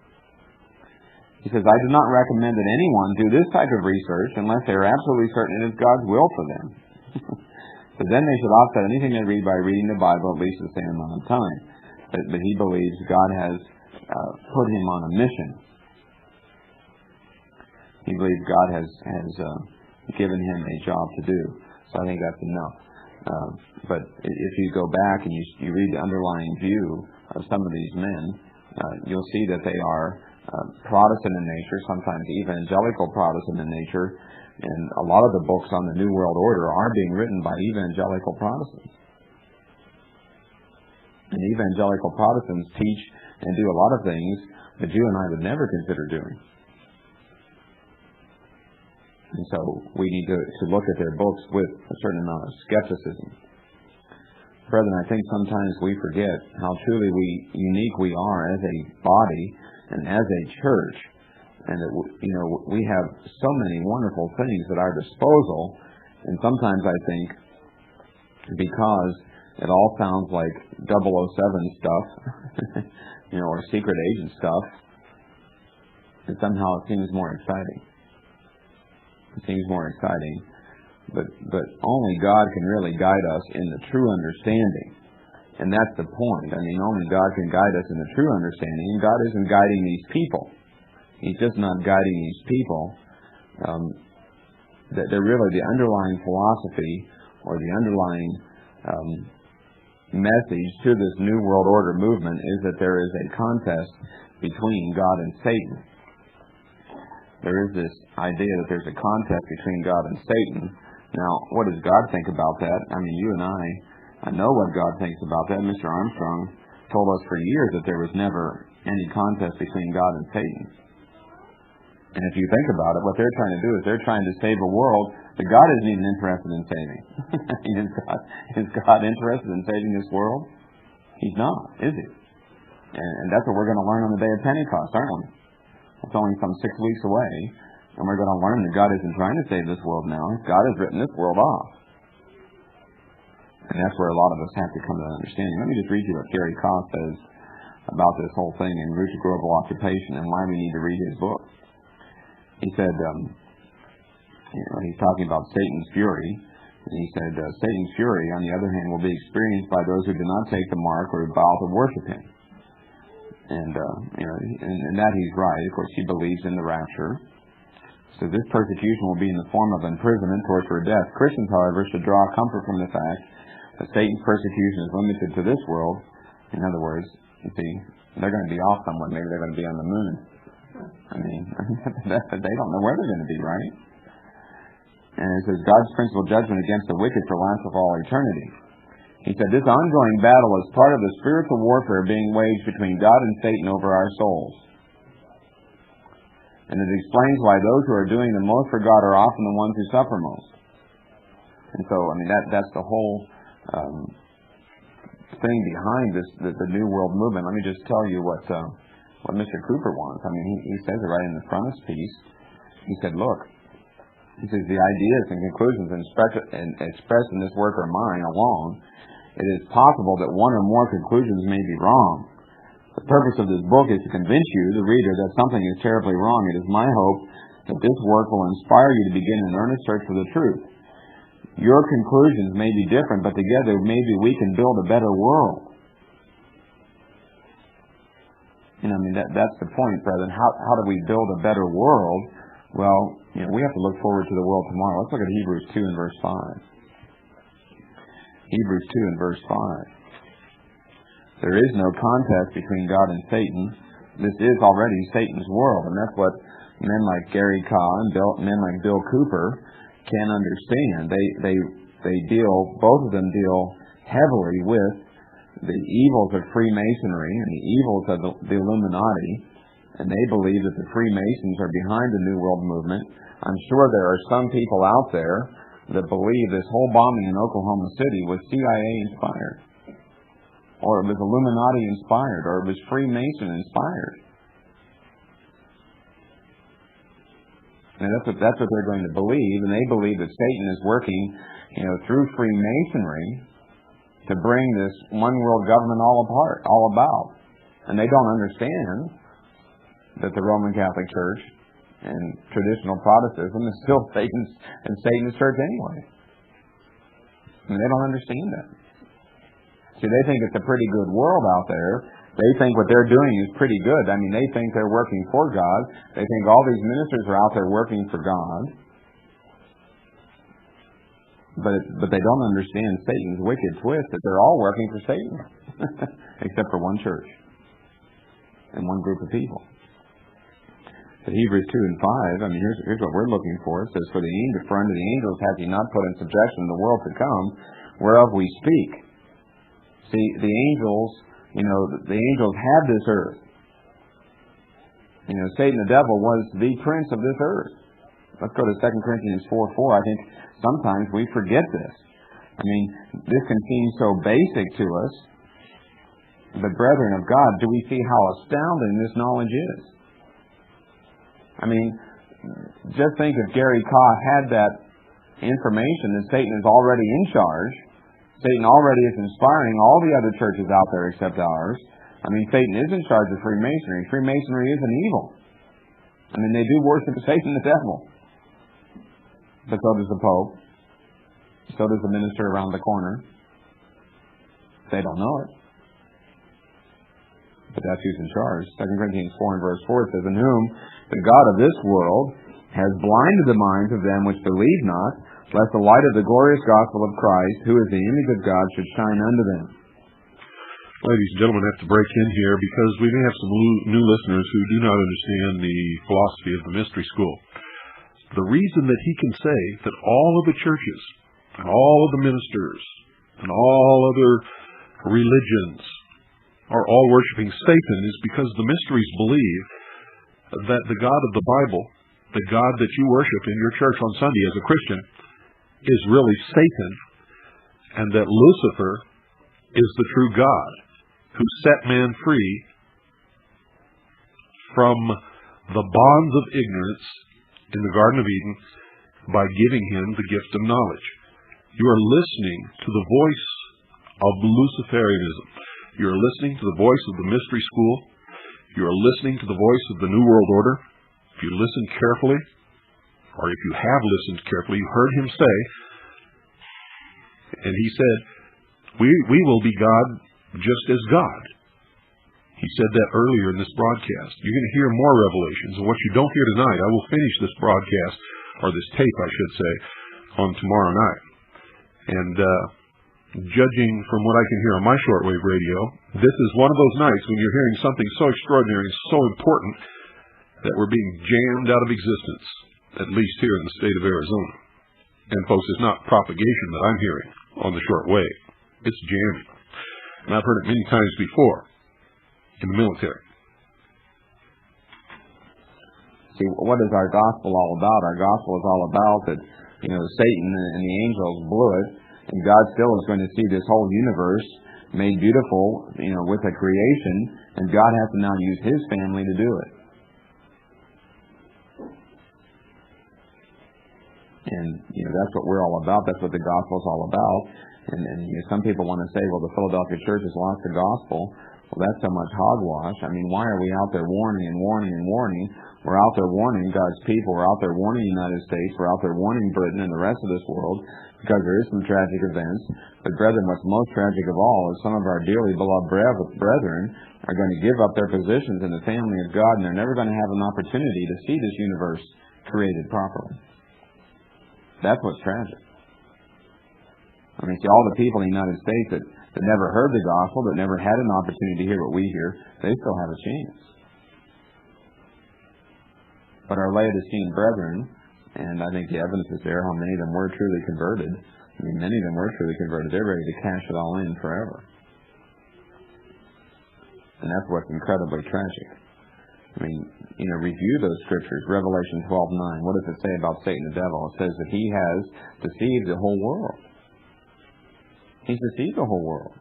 He says, I do not recommend that anyone do this type of research unless they are absolutely certain it is God's will for them. But then they should offset anything they read by reading the Bible at least the same amount of time. But he believes God has put him on a mission. He believes God has given him a job to do. So I think that's enough. But if you go back and you read the underlying view of some of these men, you'll see that they are Protestant in nature, sometimes evangelical Protestant in nature, and a lot of the books on the New World Order are being written by evangelical Protestants. And evangelical Protestants teach and do a lot of things that you and I would never consider doing. And so we need to look at their books with a certain amount of skepticism. Brethren, I think sometimes we forget how truly unique we are as a body and as a church, and that we have so many wonderful things at our disposal, and sometimes I think because it all sounds like 007 stuff, or secret agent stuff, and somehow it seems more exciting. It seems more exciting, but only God can really guide us in the true understanding. And that's the point. Only God can guide us in the true understanding. And God isn't guiding these people. He's just not guiding these people. That they're really the underlying philosophy or the underlying message to this New World Order movement is that there is a contest between God and Satan. There is this idea that there's a contest between God and Satan. Now, what does God think about that? You and I know what God thinks about that. Mr. Armstrong told us for years that there was never any contest between God and Satan. And if you think about it, what they're trying to do is they're trying to save a world that God isn't even interested in saving. Is God interested in saving this world? He's not, is he? And that's what we're going to learn on the day of Pentecost, aren't we? It's only some 6 weeks away, and we're going to learn that God isn't trying to save this world now. God has written this world off. And that's where a lot of us have to come to that understanding. Let me just read you what Gary Koss says about this whole thing in Root to Global Occupation and why we need to read his book. He said, he's talking about Satan's fury. And he said, Satan's fury, on the other hand, will be experienced by those who do not take the mark or vow to worship him. And, and that he's right. Of course, he believes in the rapture. So this persecution will be in the form of imprisonment, torture, or death. Christians, however, should draw comfort from the fact that Satan's persecution is limited to this world. In other words, you see, they're going to be off somewhere. Maybe they're going to be on the moon. They don't know where they're going to be, right? And it says, God's principal judgment against the wicked for lasts of all eternity. He said, this ongoing battle is part of the spiritual warfare being waged between God and Satan over our souls. And it explains why those who are doing the most for God are often the ones who suffer most. And so, that's the whole thing behind this, the New World Movement. Let me just tell you what Mr. Cooper wants. He says it right in the frontispiece. He said, look, he says, the ideas and conclusions expressed in this work are mine alone. It is possible that one or more conclusions may be wrong. The purpose of this book is to convince you, the reader, that something is terribly wrong. It is my hope that this work will inspire you to begin an earnest search for the truth. Your conclusions may be different, but together maybe we can build a better world. That's the point, brethren. How do we build a better world? Well, we have to look forward to the world tomorrow. Let's look at Hebrews 2 and verse 5. Hebrews 2 and verse 5. There is no contest between God and Satan. This is already Satan's world, and that's what men like Gary Kaw and men like Bill Cooper can understand. Both of them deal heavily with the evils of Freemasonry and the evils of the Illuminati, and they believe that the Freemasons are behind the New World Movement. I'm sure there are some people out there that believe this whole bombing in Oklahoma City was CIA inspired, or it was Illuminati inspired, or it was Freemason inspired. And that's what they're going to believe, and they believe that Satan is working, through Freemasonry to bring this one world government all about. And they don't understand that the Roman Catholic Church and traditional Protestantism is still Satan's church anyway. I mean, they don't understand that. See, they think it's a pretty good world out there. They think what they're doing is pretty good. I mean, they think they're working for God. They think all these ministers are out there working for God. But they don't understand Satan's wicked twist, that they're all working for Satan. Except for one church. And one group of people. But Hebrews 2 and 5, I mean, here's what we're looking for. It says, for unto the angels hath he not put in subjection the world to come, whereof we speak. See, the angels, the angels had this earth. Satan the devil was the prince of this earth. Let's go to 2 Corinthians 4:4. I think sometimes we forget this. I mean, this can seem so basic to us. But brethren of God, do we see how astounding this knowledge is? I mean, just think if Gary Kaw had that information that Satan is already in charge. Satan already is inspiring all the other churches out there except ours. I mean, Satan is in charge of Freemasonry. Freemasonry isn't evil. I mean, they do worship Satan the devil. But so does the Pope. So does the minister around the corner. They don't know it. But that's who's in charge. 2 Corinthians 4 and verse 4 says, in whom the God of this world has blinded the minds of them which believe not, lest the light of the glorious gospel of Christ, who is the image of God, should shine unto them. Ladies and gentlemen, I have to break in here because we may have some new listeners who do not understand the philosophy of the mystery school. The reason that he can say that all of the churches and all of the ministers and all other religions are all worshiping Satan is because the mysteries believe that the God of the Bible, the God that you worship in your church on Sunday as a Christian, is really Satan, and that Lucifer is the true God who set man free from the bonds of ignorance in the Garden of Eden by giving him the gift of knowledge. You are listening to the voice of Luciferianism. You are listening to the voice of the mystery school. You are listening to the voice of the New World Order. If you listen carefully, or if you have listened carefully, you heard him say, and he said, we will be God just as God. He said that earlier in this broadcast. You're going to hear more revelations. And what you don't hear tonight, I will finish this broadcast, or this tape, I should say, on tomorrow night. And judging from what I can hear on my shortwave radio, this is one of those nights when you're hearing something so extraordinary and so important that we're being jammed out of existence, at least here in the state of Arizona. And folks, it's not propagation that I'm hearing on the shortwave. It's jamming. And I've heard it many times before in the military. See, what is our gospel all about? Our gospel is all about that, Satan and the angels blew it, and God still is going to see this whole universe made beautiful, with a creation, and God has to now use His family to do it. And, that's what we're all about. That's what the gospel is all about. And some people want to say, well, the Philadelphia church has lost the gospel. Well, that's so much hogwash. I mean, why are we out there warning and warning and warning? We're out there warning God's people. We're out there warning the United States. We're out there warning Britain and the rest of this world because there is some tragic events. But brethren, what's most tragic of all is some of our dearly beloved brethren are going to give up their positions in the family of God, and they're never going to have an opportunity to see this universe created properly. That's what's tragic. I mean, see, all the people in the United States that never heard the gospel, that never had an opportunity to hear what we hear, they still have a chance. But our Laodicean brethren, and I think the evidence is there how many of them were truly converted. I mean, many of them were truly converted. They're ready to cash it all in forever. And that's what's incredibly tragic. I mean, review those scriptures. Revelation 12:9. What does it say about Satan the devil? It says that he has deceived the whole world. He's deceived the whole world.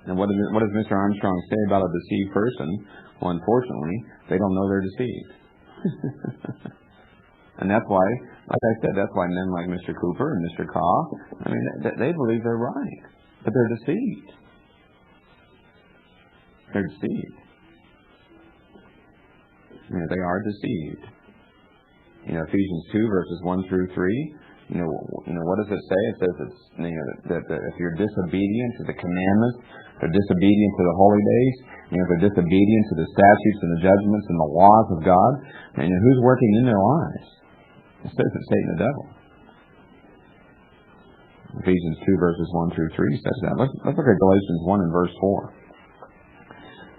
And what does Mr. Armstrong say about a deceived person? Well, unfortunately, they don't know they're deceived. And that's why, like I said, that's why men like Mr. Cooper and Mr. Kaw, I mean, they believe they're right. But they're deceived. They're deceived. They are deceived. Ephesians 2 verses 1 through 3. What does it say? It says that if you're disobedient to the commandments, they're disobedient to the holy days, if they're disobedient to the statutes and the judgments and the laws of God, and who's working in their lives? It says it's Satan the devil. Ephesians 2 verses 1 through 3 says that. Let's look at Galatians 1 and verse 4.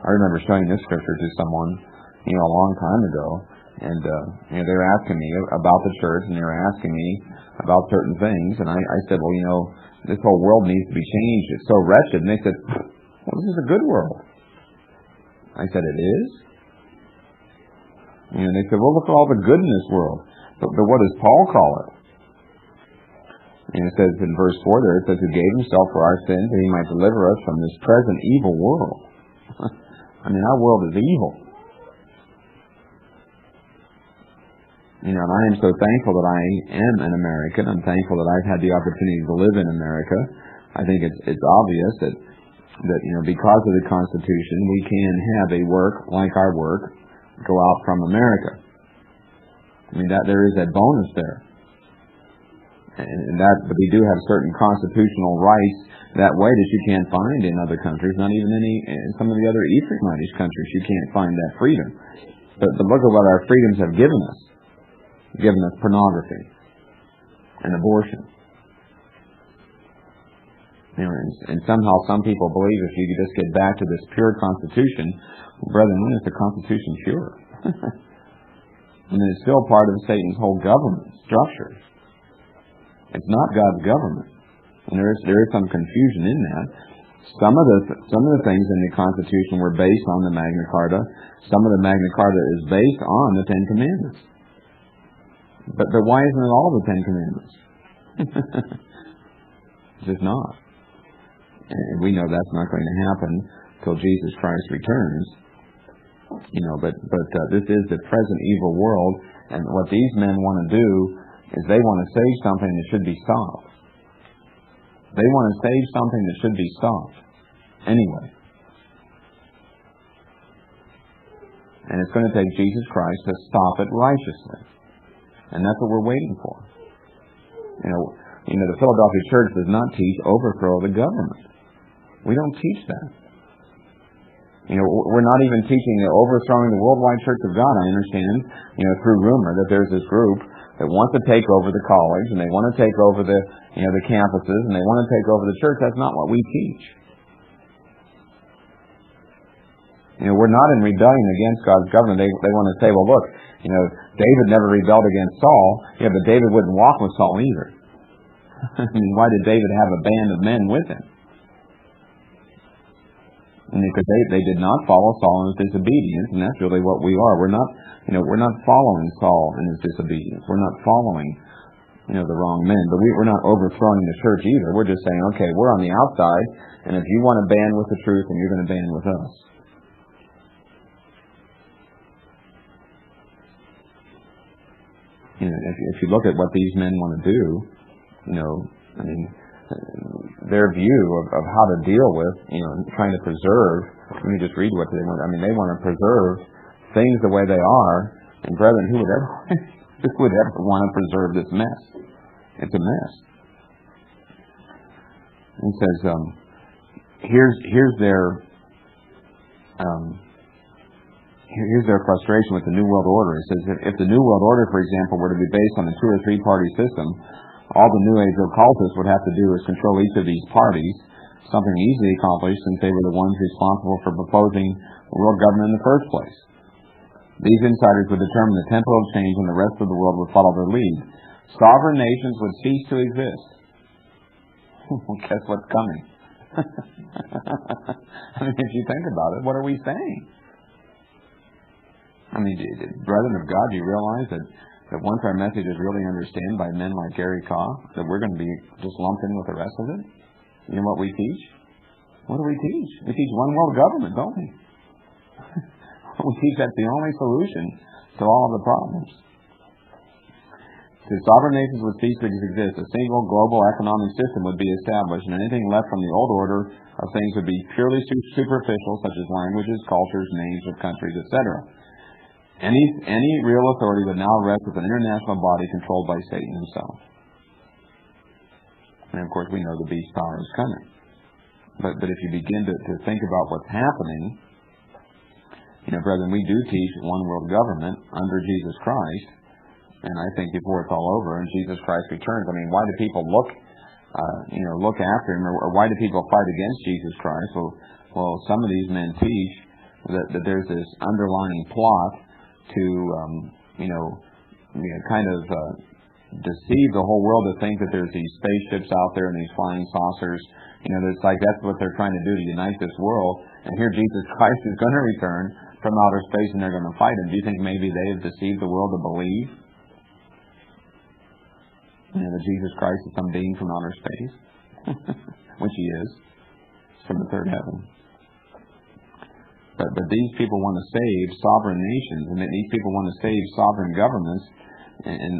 I remember showing this scripture to someone, a long time ago, and they were asking me about the church, and they were asking me about certain things, and I said, well, this whole world needs to be changed. It's so wretched. And they said, well, this is a good world. I said, it is? And they said, well, look at all the good in this world. But what does Paul call it? And it says in verse 4 there, it says, who gave himself for our sins that he might deliver us from this present evil world. Our world is evil. And I am so thankful that I am an American. I'm thankful that I've had the opportunity to live in America. I think it's obvious that because of the Constitution, we can have a work like our work go out from America. That there is that bonus there. But we do have certain constitutional rights that way that you can't find in other countries, not even in some of the other Ephraimitish countries. You can't find that freedom. But look at what our freedoms have given us. Given us pornography and abortion. And somehow some people believe if you could just get back to this pure Constitution, brethren, when is the Constitution pure? It's still part of Satan's whole government structure. It's not God's government. And there is some confusion in that. Some of the things in the Constitution were based on the Magna Carta. Some of the Magna Carta is based on the Ten Commandments. But why isn't it all the Ten Commandments? It's just not. And we know that's not going to happen till Jesus Christ returns. But this is the present evil world, and what these men want to do is they want to save something that should be stopped. They want to save something that should be stopped. Anyway. And it's going to take Jesus Christ to stop it righteously. And that's what we're waiting for. The Philadelphia Church does not teach overthrow of the government. We don't teach that. We're not even teaching the overthrowing the worldwide Church of God. I understand, through rumor that there's this group that wants to take over the college, and they want to take over the campuses, and they want to take over the church. That's not what we teach. We're not in rebellion against God's government. They want to say, well, look, David never rebelled against Saul. Yeah, but David wouldn't walk with Saul either. Why did David have a band of men with him? Because they did not follow Saul in his disobedience, and that's really what we are. We're not following Saul in his disobedience. We're not following, the wrong men. But we're not overthrowing the church either. We're just saying, okay, we're on the outside, and if you want to band with the truth, then you're going to band with us. If you look at what these men want to do, their view of how to deal with, trying to preserve, let me just read what they want. They want to preserve things the way they are, and brethren, who would ever want to preserve this mess? It's a mess. He says, here's their frustration with the New World Order. It says, if the New World Order, for example, were to be based on a 2- or 3-party system, all the New Age occultists would have to do is control each of these parties, something easily accomplished since they were the ones responsible for proposing world government in the first place. These insiders would determine the tempo of change, and the rest of the world would follow their lead. Sovereign nations would cease to exist. Well, guess what's coming? If you think about it, what are we saying? Brethren of God, do you realize that once our message is really understood by men like Gary Kaw, that we're going to be just lumped in with the rest of it? You know what we teach? What do we teach? We teach one world government, don't we? We teach that's the only solution to to all of the problems. If sovereign nations would cease to exist, a single global economic system would be established, and anything left from the old order of things would be purely superficial, such as languages, cultures, names of countries, etc. Any real authority would now rest with an international body controlled by Satan himself. And of course, we know the beast power is coming. But if you begin to think about what's happening, brethren, we do teach one world government under Jesus Christ. And I think before it's all over and Jesus Christ returns, why do people look after him, or why do people fight against Jesus Christ? Well, some of these men teach that there's this underlying plot to, deceive the whole world to think that there's these spaceships out there and these flying saucers. It's like that's what they're trying to do to unite this world. And here Jesus Christ is going to return from outer space and they're going to fight him. Do you think maybe they have deceived the world to believe that Jesus Christ is some being from outer space? Which he is. From the third heaven. But these people want to save sovereign nations, and these people want to save sovereign governments, and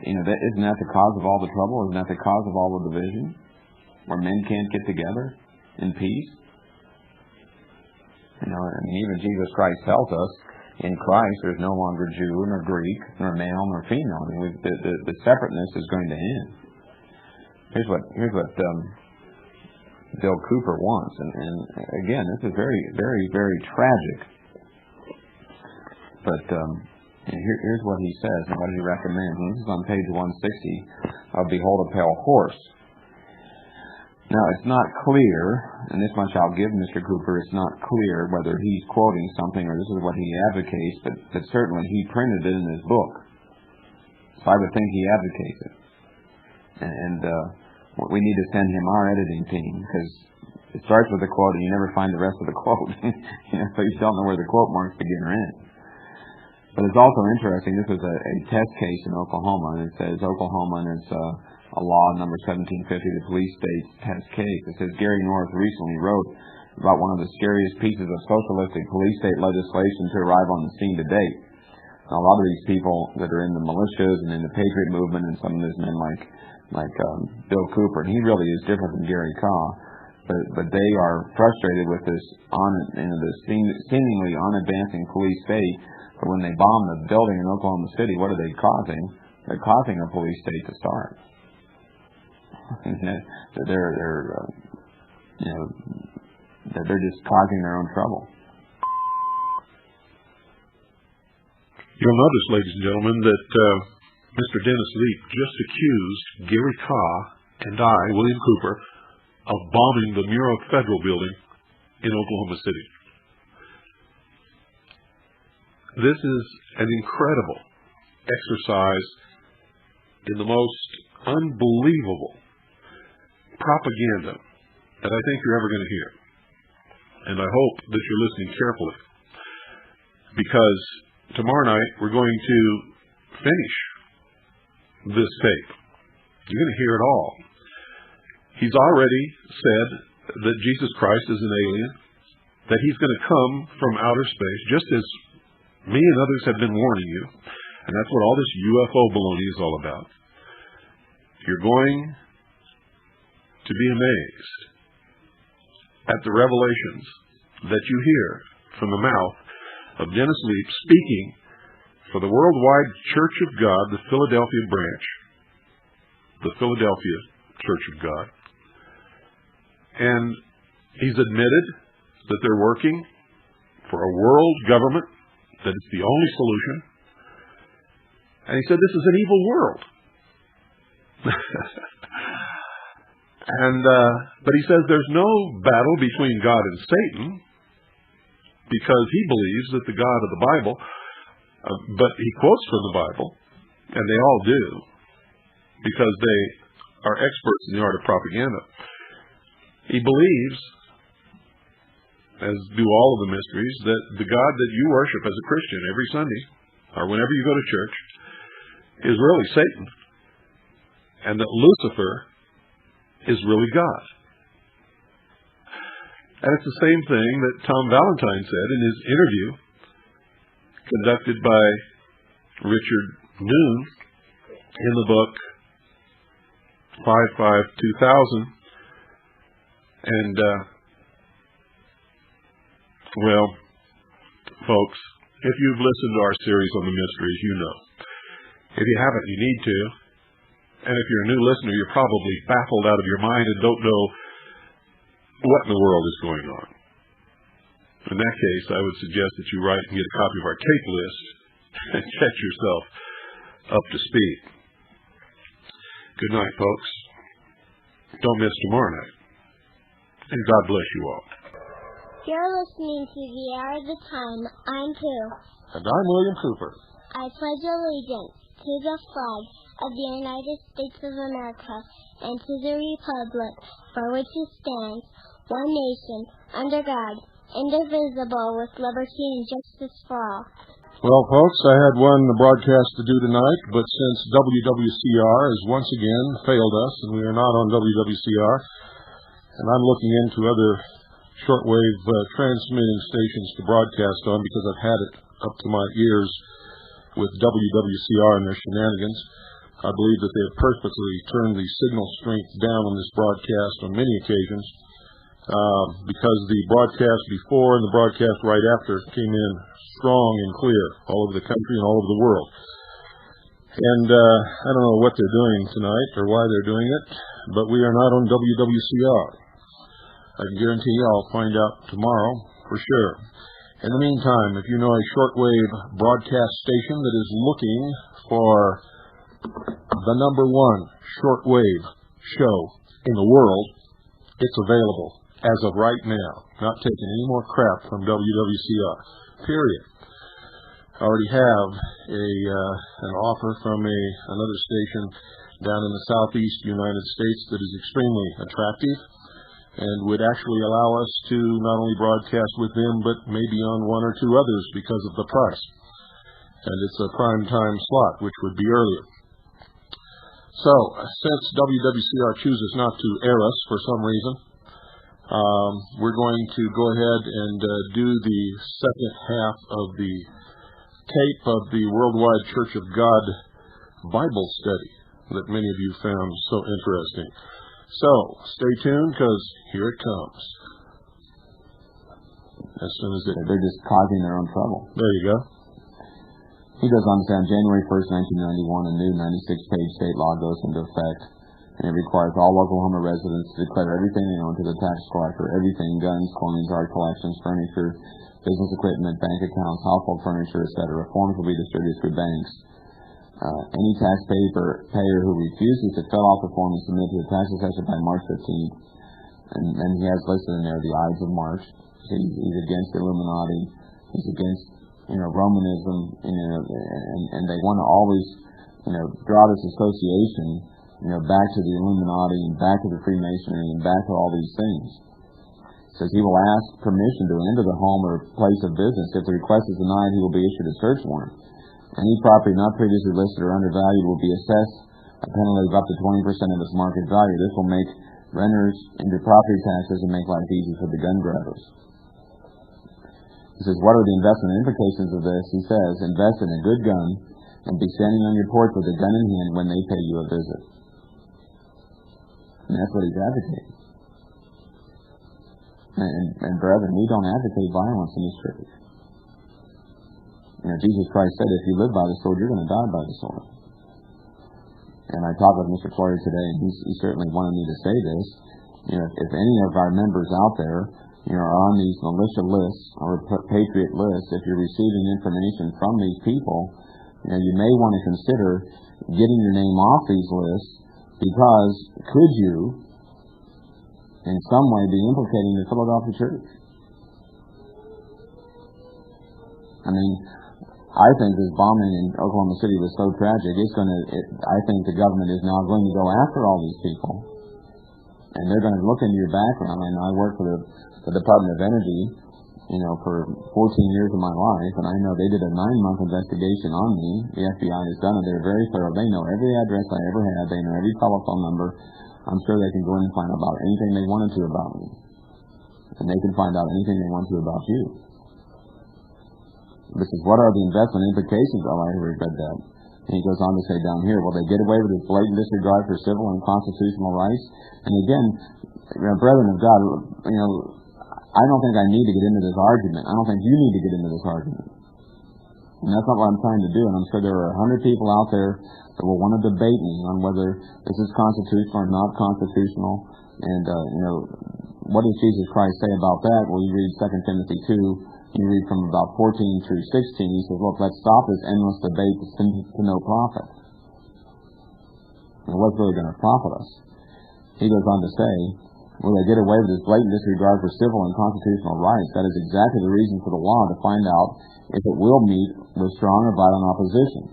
isn't that the cause of all the trouble? Isn't that the cause of all the division? Where men can't get together in peace? Even Jesus Christ tells us, in Christ there's no longer Jew, nor Greek, nor male, nor female. The separateness is going to end. Here's what Bill Cooper wants, and again, this is very, very, very tragic. But here's what he says, and what he recommends. And this is on page 160 of Behold a Pale Horse. Now, it's not clear, and this much I'll give Mr. Cooper, it's not clear whether he's quoting something or this is what he advocates, but certainly he printed it in his book. So I would think he advocates it. And we need to send him our editing team, because it starts with a quote and you never find the rest of the quote. So you don't know where the quote marks begin or end. But it's also interesting, this was a test case in Oklahoma, and it says Oklahoma, and it's a law number 1750, the police state test case. It says Gary North recently wrote about one of the scariest pieces of socialistic police state legislation to arrive on the scene to date. Now, a lot of these people that are in the militias and in the Patriot movement, and some of these men like Bill Cooper, and he really is different than Gary Carr, but they are frustrated with this seemingly unadvancing police state. But when they bomb the building in Oklahoma City, what are they causing? They're causing a police state to start. They're just causing their own trouble. You'll notice, ladies and gentlemen, that Mr. Dennis Leap just accused Gary Carr and I, William Cooper, of bombing the Muro Federal Building in Oklahoma City. This is an incredible exercise in the most unbelievable propaganda that I think you're ever going to hear. And I hope that you're listening carefully, because tomorrow night we're going to finish this tape. You're going to hear it all. He's already said that Jesus Christ is an alien, that he's going to come from outer space, just as me and others have been warning you. And that's what all this UFO baloney is all about. You're going to be amazed at the revelations that you hear from the mouth of Dennis Leap, speaking for the Worldwide Church of God, the Philadelphia branch, the Philadelphia Church of God. And he's admitted that they're working for a world government, that it's the only solution. And he said this is an evil world. But he says there's no battle between God and Satan, because he believes that the God of the Bible, but he quotes from the Bible, and they all do, because they are experts in the art of propaganda. He believes, as do all of the mysteries, that the God that you worship as a Christian every Sunday, or whenever you go to church, is really Satan, and that Lucifer is really God. And it's the same thing that Tom Valentine said in his interview conducted by Richard Noon in the book 5-5-2000. And, well, folks, if you've listened to our series on the mysteries, you know. If you haven't, you need to. And if you're a new listener, you're probably baffled out of your mind and don't know what in the world is going on. In that case, I would suggest that you write and get a copy of our tape list and get yourself up to speed. Good night, folks. Don't miss tomorrow night. And God bless you all. You're listening to The Hour of the Time. I'm Pooh. And I'm William Cooper. I pledge allegiance to the flag of the United States of America and to the republic for which it stands, one nation, under God, indivisible, with liberty and justice for all. Well, folks, I had one broadcast to do tonight, but since WWCR has once again failed us, and we are not on WWCR, and I'm looking into other shortwave transmitting stations to broadcast on because I've had it up to my ears with WWCR and their shenanigans. I believe that they have purposely turned the signal strength down on this broadcast on many occasions because the broadcast before and the broadcast right after came in strong and clear all over the country and all over the world. And I don't know what they're doing tonight or why they're doing it, but we are not on WWCR. I can guarantee you I'll find out tomorrow for sure. In the meantime, if you know a shortwave broadcast station that is looking for the number one shortwave show in the world, it's available as of right now. Not taking any more crap from WWCR. Period. I already have an offer from another station down in the southeast United States that is extremely attractive and would actually allow us to not only broadcast with them, but maybe on one or two others because of the price. And it's a prime time slot, which would be earlier. So, since WWCR chooses not to air us for some reason, we're going to go ahead and do the second half of the tape of the Worldwide Church of God Bible study that many of you found so interesting. So, stay tuned, because here it comes. As soon as they're just causing their own trouble. There you go. He goes on to say, on January 1st, 1991, a new 96-page state law goes into effect, and it requires all Oklahoma residents to declare everything they own to the tax collector, everything, guns, coins, art collections, furniture, business equipment, bank accounts, household furniture, etc. Forms will be distributed through banks. Any taxpayer who refuses to fill out the form and submit to the tax assessor by March 15th, and he has listed in there the Ides of March. So he's against the Illuminati. He's against, Romanism, and they want to always, draw this association, back to the Illuminati and back to the Freemasonry and back to all these things. Says he will ask permission to enter the home or place of business. If the request is denied, he will be issued a search warrant. Any property not previously listed or undervalued will be assessed a penalty of up to 20% of its market value. This will make renters into property taxes and make life easy for the gun grabbers. He says, what are the investment implications of this? He says, invest in a good gun and be standing on your porch with a gun in hand when they pay you a visit. And that's what he's advocating. And brethren, we don't advocate violence in this church. Jesus Christ said, if you live by the sword, you're going to die by the sword. And I talked with Mr. Flory today, and he certainly wanted me to say this. If any of our members out there, are on these militia lists or patriot lists, if you're receiving information from these people, you may want to consider getting your name off these lists, because could you, in some way, be implicating the Philadelphia Church? I mean, I think this bombing in Oklahoma City was so tragic. I think the government is now going to go after all these people, and they're going to look into your background. And I work for the Department of Energy, for 14 years of my life, and I know they did a 9-month investigation on me. The FBI has done it. They're very thorough. They know every address I ever had. They know every telephone number. I'm sure they can go in and find out about anything they wanted to about me, and they can find out anything they want to about you. This is, what are the investment implications? Oh, I already read that. And he goes on to say down here, will they get away with this blatant disregard for civil and constitutional rights? And again, brethren of God, I don't think I need to get into this argument. I don't think you need to get into this argument. And that's not what I'm trying to do. And I'm sure there are 100 people out there that will want to debate me on whether this is constitutional or not constitutional. And, what does Jesus Christ say about that? Well, you read 2 Timothy 2, you read from about 14 through 16, he says, look, let's stop this endless debate to no profit. And what's really going to profit us? He goes on to say, will they get away with this blatant disregard for civil and constitutional rights? That is exactly the reason for the law, to find out if it will meet with strong or violent opposition.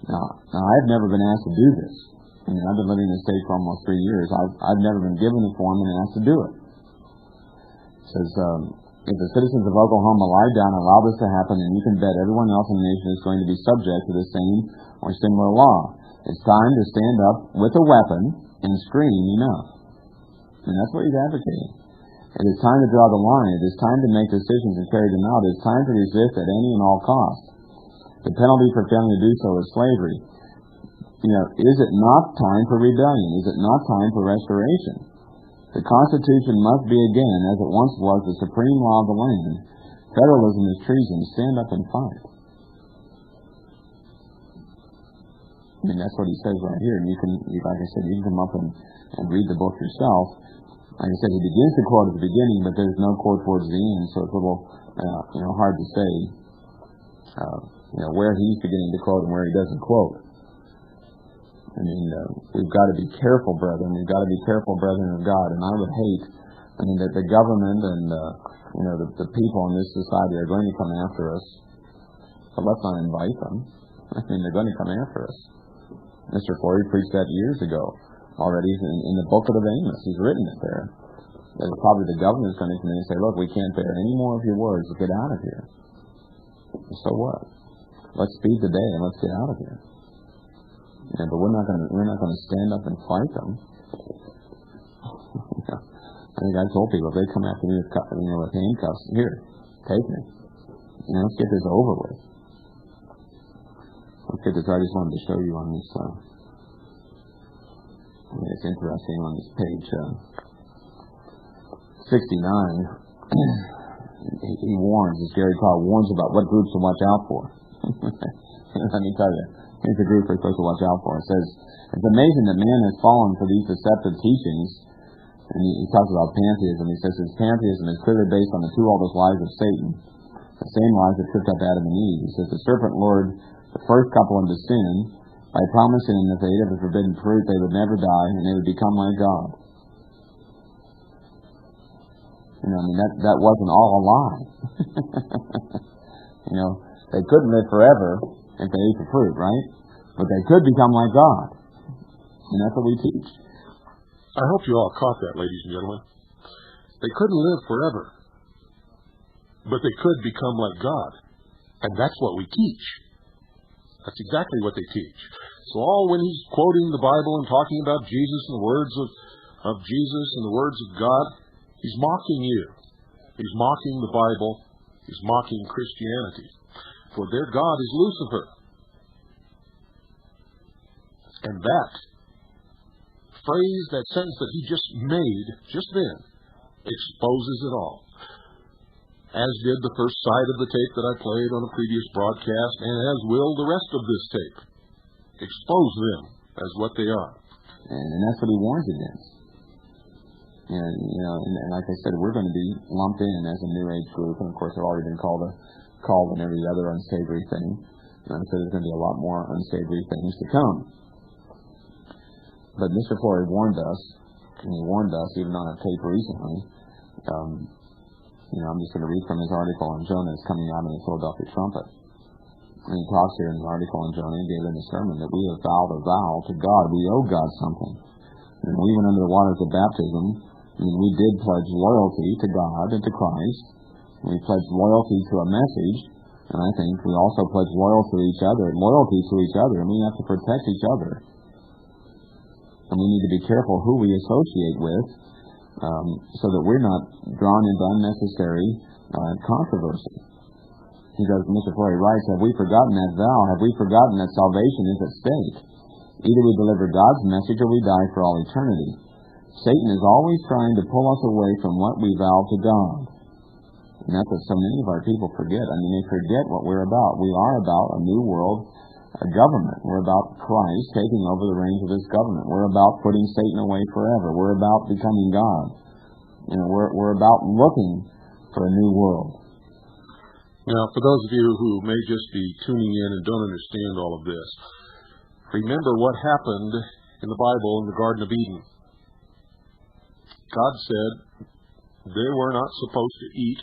Now I've never been asked to do this. I mean, I've been living in the state for almost 3 years. I've never been given the form and asked to do it. It says, if the citizens of Oklahoma lie down and allow this to happen, then you can bet everyone else in the nation is going to be subject to the same or similar law. It's time to stand up with a weapon and scream enough. And that's what he's advocating. It is time to draw the line. It is time to make decisions and carry them out. It is time to resist at any and all costs. The penalty for failing to do so is slavery. Is it not time for rebellion? Is it not time for restoration? The Constitution must be again, as it once was, the supreme law of the land. Federalism is treason. Stand up and fight. I mean, that's what he says right here. And you can, like I said, you can come up and read the book yourself. Like I said, he begins to quote at the beginning, but there's no quote towards the end, so it's a little, hard to say, where he's beginning to quote and where he doesn't quote. I mean, we've got to be careful, brethren. We've got to be careful, brethren of God. And I would hate, that the government and, the people in this society are going to come after us. But let's not invite them. I mean, they're going to come after us. Mr. Flory preached that years ago already in the book of Amos. He's written it there. That probably the government's going to come in and say, look, we can't bear any more of your words. Get out of here. So what? Let's speed the day and let's get out of here. Yeah, but we're not going to stand up and fight them. I think I told people, if they come after me with handcuffs, here, take me. Let's get this over with. Let's get this. I just wanted to show you on this. It's interesting on this page 69. He warns, as Gary Carl warns about what groups to watch out for. Let me tell you. Here's the group we're supposed to watch out for. It says, it's amazing that man has fallen for these deceptive teachings. And he talks about pantheism. He says his pantheism is clearly based on the two oldest lies of Satan, the same lies that tripped up Adam and Eve. He says the serpent lured the first couple into sin by promising them if they ate of the forbidden fruit they would never die and they would become like God. That wasn't all a lie. They couldn't live forever if they ate the fruit, right? But they could become like God. And that's what we teach. I hope you all caught that, ladies and gentlemen. They couldn't live forever, but they could become like God. And that's what we teach. That's exactly what they teach. So when he's quoting the Bible and talking about Jesus and the words of Jesus and the words of God, he's mocking you. He's mocking the Bible. He's mocking Christianity. For their God is Lucifer. And that phrase, that sentence that he just made, just then, exposes it all. As did the first side of the tape that I played on a previous broadcast, and as will the rest of this tape. Expose them as what they are. And that's what he warns against. And like I said, we're going to be lumped in as a New Age group, and of course they've already been called and every other unsavory thing. And so there's going to be a lot more unsavory things to come. But Mr. Flory warned us, and he warned us even on a tape recently. I'm just going to read from his article on Jonah that's coming out in the Philadelphia Trumpet. And he talks here in the article on Jonah, and gave in the sermon, that we have vowed a vow to God. We owe God something. And we went under the waters of baptism, and we did pledge loyalty to God and to Christ. We pledged loyalty to a message, and I think we also pledge loyalty to each other, and we have to protect each other. And we need to be careful who we associate with, so that we're not drawn into unnecessary controversy. He goes, Mr. Flory writes, have we forgotten that vow? Have we forgotten that salvation is at stake? Either we deliver God's message or we die for all eternity. Satan is always trying to pull us away from what we vow to God. And that's what so many of our people forget. I mean, they forget what we're about. We are about a new world, a government. We're about Christ taking over the reins of this government. We're about putting Satan away forever. We're about becoming God. We're about looking for a new world. Now, for those of you who may just be tuning in and don't understand all of this, remember what happened in the Bible in the Garden of Eden. God said they were not supposed to eat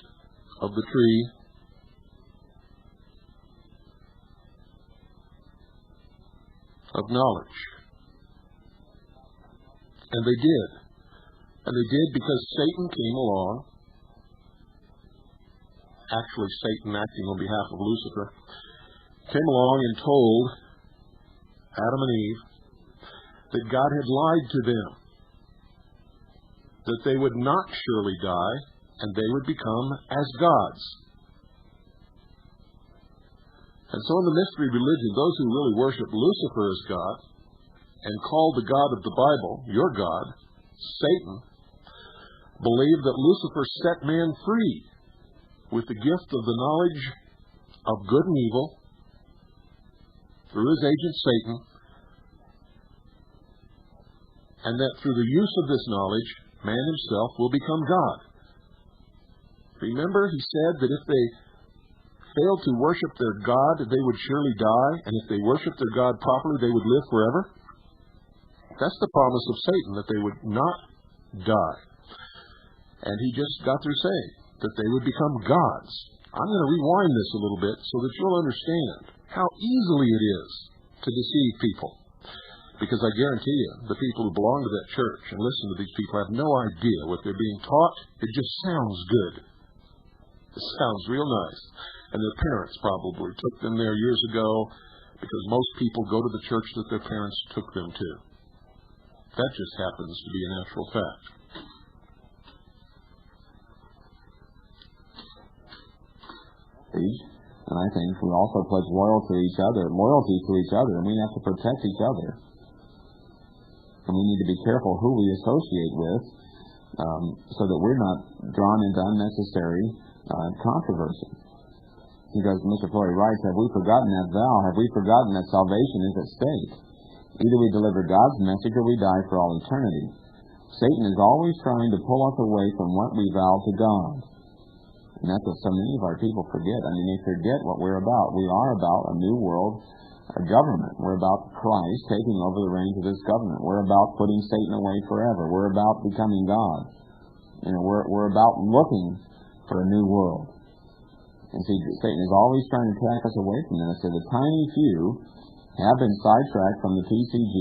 of the tree of knowledge. And they did. And they did because Satan came along. Actually, Satan acting on behalf of Lucifer, came along and told Adam and Eve that God had lied to them, that they would not surely die, and they would become as gods. And so in the mystery religion, those who really worship Lucifer as God, and call the God of the Bible, your God, Satan, believe that Lucifer set man free with the gift of the knowledge of good and evil through his agent Satan, and that through the use of this knowledge, man himself will become God. Remember, he said that if they failed to worship their God, they would surely die, and if they worshiped their God properly, they would live forever. That's the promise of Satan, that they would not die. And he just got through saying that they would become gods. I'm going to rewind this a little bit so that you'll understand how easily it is to deceive people. Because I guarantee you, the people who belong to that church and listen to these people have no idea what they're being taught. It just sounds good. It sounds real nice. And their parents probably took them there years ago, because most people go to the church that their parents took them to. That just happens to be a natural fact. And I think we also pledge loyalty to each other, and we have to protect each other. And we need to be careful who we associate with, so that we're not drawn into unnecessary controversy. He goes, Mr. Flory writes, have we forgotten that vow? Have we forgotten that salvation is at stake? Either we deliver God's message or we die for all eternity. Satan is always trying to pull us away from what we vow to God. And that's what so many of our people forget. I mean, they forget what we're about. We are about a new world, a government. We're about Christ taking over the reins of this government. We're about putting Satan away forever. We're about becoming God. We're about looking for a new world. And see, Satan is always trying to track us away from this. So the tiny few have been sidetracked from the PCG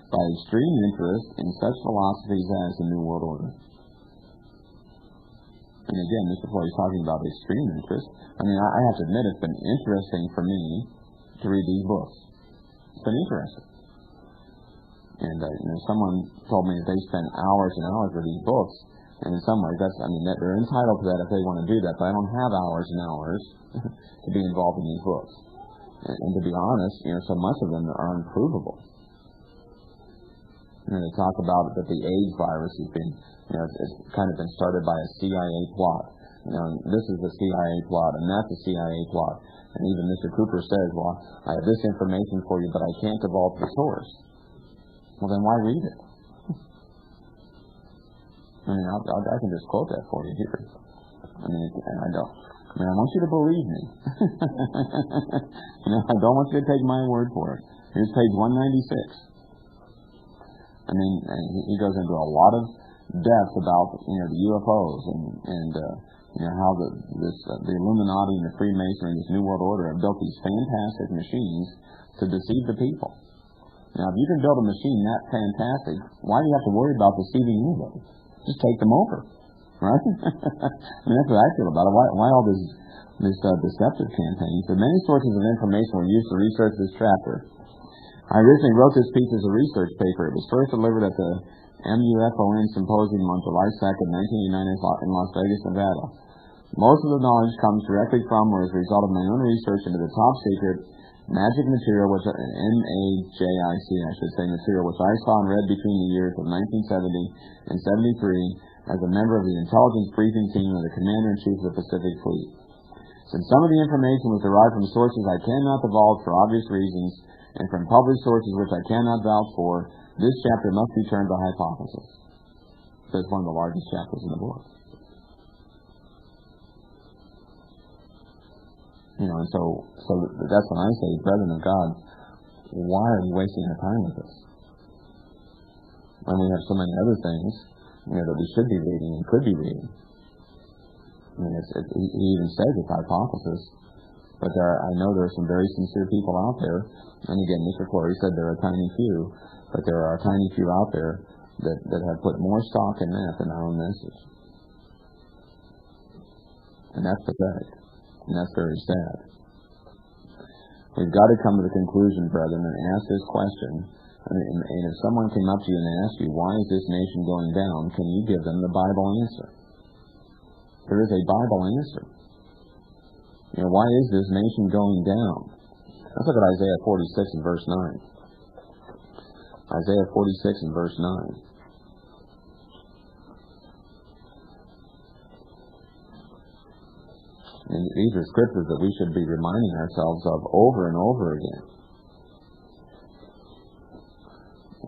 by extreme interest in such philosophies as the New World Order. And again, Mr. Floyd is talking about extreme interest. I mean, I have to admit, it's been interesting for me to read these books. It's been interesting. And someone told me that they spend hours and hours with these books. And in some ways, they're entitled to that if they want to do that. But I don't have hours and hours to be involved in these books. And to be honest, so much of them are unprovable. They talk about that the AIDS virus has been, it's kind of been started by a CIA plot. This is the CIA plot, and that's the CIA plot. And even Mr. Cooper says, well, I have this information for you, but I can't divulge the source. Well, then why read it? I can just quote that for you here. I want you to believe me. I don't want you to take my word for it. Here's page 196. He goes into a lot of depth about the UFOs and how the Illuminati and the Freemasonry and this New World Order have built these fantastic machines to deceive the people. Now, if you can build a machine that fantastic, why do you have to worry about deceiving anybody? Just take them over, right? That's what I feel about it. Why all this deceptive campaign? So many sources of information were used to research this chapter. I originally wrote this piece as a research paper. It was first delivered at the MUFON Symposium on July 2nd, 1989 in Las Vegas, Nevada. Most of the knowledge comes directly from or as a result of my own research into the top secret magic material, which MAJIC, I should say, material, which I saw and read between the years of 1970 and 73 as a member of the intelligence briefing team of the Commander-in-Chief of the Pacific Fleet. Since some of the information was derived from sources I cannot divulge for obvious reasons, and from published sources which I cannot vouch for, this chapter must be termed a hypothesis. So it's one of the largest chapters in the book. And so that's when I say, brethren of God, why are we wasting our time with this? When we have so many other things, that we should be reading and could be reading. He even says it's hypothesis, but I know there are some very sincere people out there, and again, Mr. Corey said there are a tiny few, but there are a tiny few out there that have put more stock in that than our own message. And that's pathetic. And that's very sad. We've got to come to the conclusion, brethren, and ask this question. And if someone came up to you and asked you, why is this nation going down, can you give them the Bible answer? There is a Bible answer. Why is this nation going down? Let's look at Isaiah 46 and verse 9. Isaiah 46 and verse 9. And these are scriptures that we should be reminding ourselves of over and over again.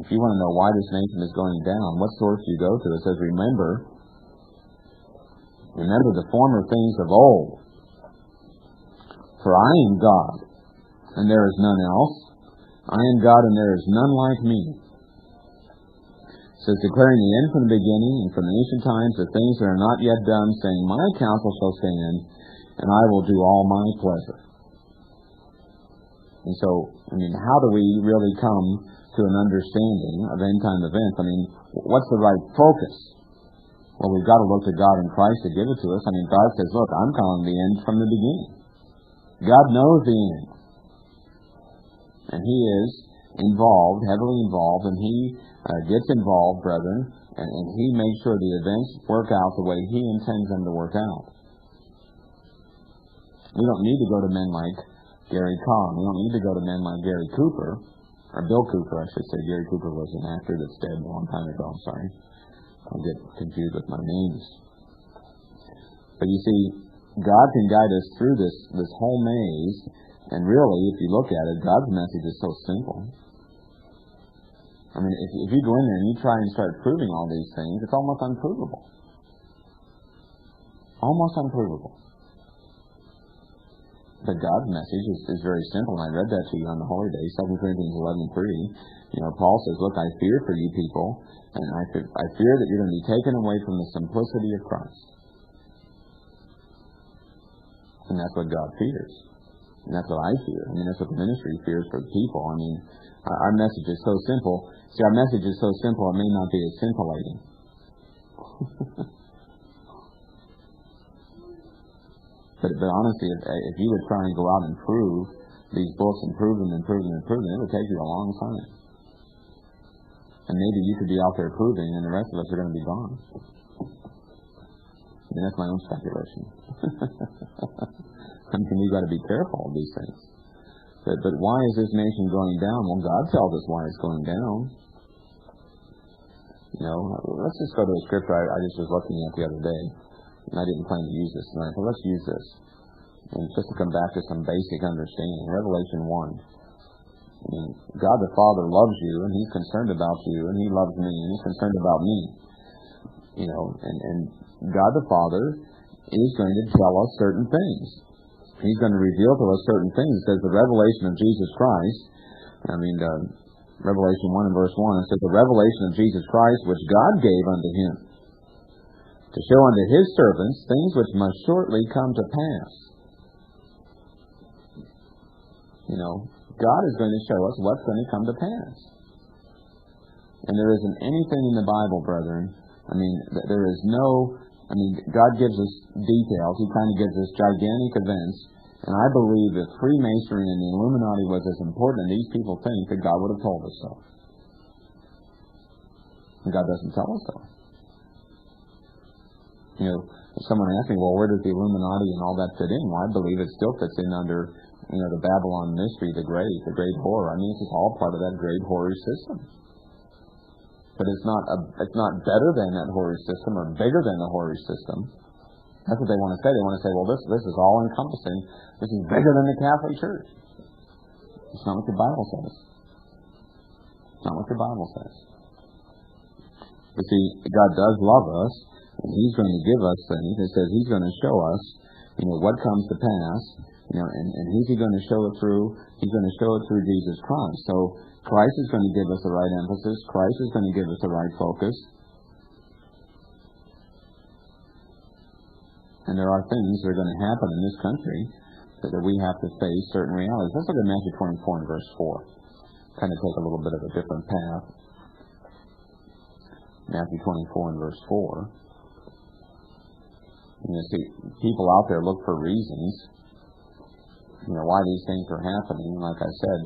If you want to know why this nation is going down, what source do you go to? It says, remember the former things of old. For I am God, and there is none else. I am God, and there is none like me. It says, declaring the end from the beginning, and from ancient times the things that are not yet done, saying, my counsel shall stand, and I will do all my pleasure. And so, how do we really come to an understanding of end-time events? What's the right focus? Well, we've got to look to God and Christ to give it to us. God says, look, I'm calling the end from the beginning. God knows the end. And He is involved, heavily involved, and He gets involved, brethren, and He makes sure the events work out the way He intends them to work out. We don't need to go to men like Gary Kahn. We don't need to go to men like Gary Cooper, or Bill Cooper, I should say. Gary Cooper was an actor that's dead a long time ago. I'm sorry. I'll get confused with my names. But you see, God can guide us through this whole maze, and really, if you look at it, God's message is so simple. If you go in there and you try and start proving all these things, it's almost unprovable. Almost unprovable. But God's message is very simple, and I read that to you on the Holy Day, 2 Corinthians 11:3. Paul says, look, I fear for you people, and I fear that you're going to be taken away from the simplicity of Christ. And that's what God fears. And that's what I fear. That's what the ministry fears for the people. Our message is so simple. See, our message is so simple, it may not be as scintillating. But honestly, if you would try and go out and prove these books and prove them, it would take you a long time. And maybe you could be out there proving, and the rest of us are going to be gone. That's my own speculation. We've got to be careful of these things. But why is this nation going down? Well, God tells us why it's going down. Let's just go to a scripture I just was looking at the other day. And I didn't plan to use this tonight, but let's use this. And just to come back to some basic understanding. Revelation 1. God the Father loves you, and He's concerned about you, and He loves me, and He's concerned about me. And God the Father is going to tell us certain things. He's going to reveal to us certain things. It says the revelation of Jesus Christ. Revelation 1 and verse 1. It says the revelation of Jesus Christ, which God gave unto Him, to show unto His servants things which must shortly come to pass. God is going to show us what's going to come to pass. And there isn't anything in the Bible, brethren. There is no... God gives us details. He kind of gives us gigantic events. And I believe that Freemasonry and the Illuminati was as important as these people think, that God would have told us so. And God doesn't tell us so. if someone asks me, well, where does the Illuminati and all that fit in? Well, I believe it still fits in under, the Babylon mystery, the great horror. I mean, it's just all part of that great horror system. But it's not better than that horror system or bigger than the horror system. That's what they want to say. They want to say, well, this is all encompassing. This is bigger than the Catholic Church. It's not what the Bible says. It's not what the Bible says. But see, God does love us, and He's going to give us things. It says He's going to show us, what comes to pass, and who's He going to show it through? He's going to show it through Jesus Christ. So Christ is going to give us the right emphasis. Christ is going to give us the right focus. And there are things that are going to happen in this country that we have to face certain realities. Let's look at Matthew 24 and verse 4. Kind of take a little bit of a different path. Matthew 24 and verse 4. See, people out there look for reasons, why these things are happening. Like I said,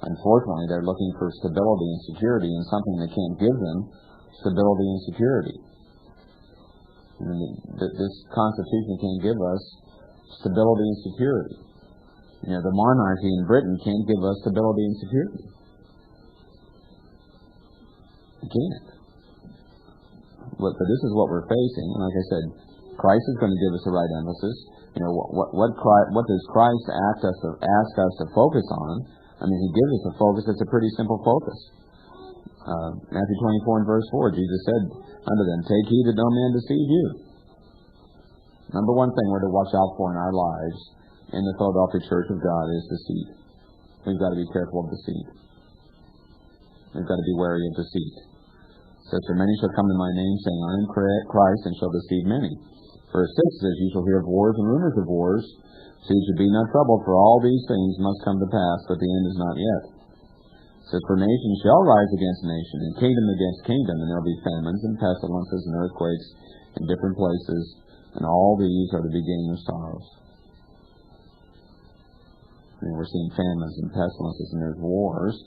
unfortunately, they're looking for stability and security in something that can't give them stability and security. This Constitution can't give us stability and security. The monarchy in Britain can't give us stability and security. It can't. But this is what we're facing. And like I said, Christ is going to give us the right emphasis. What does Christ ask us to focus on? I mean, He gives us a focus. It's a pretty simple focus. Matthew 24 and verse 4, Jesus said unto them, take heed that no man deceive you. Number one thing we're to watch out for in our lives in the Philadelphia Church of God is deceit. We've got to be careful of deceit. We've got to be wary of deceit. It says, for many shall come in my name, saying, I am Christ, and shall deceive many. Verse 6 says, you shall hear of wars and rumors of wars. So you should be not troubled, for all these things must come to pass, but the end is not yet. It says, for nation shall rise against nation, and kingdom against kingdom, and there will be famines and pestilences and earthquakes in different places, and all these are the beginning of sorrows. We're seeing famines and pestilences, and there's wars,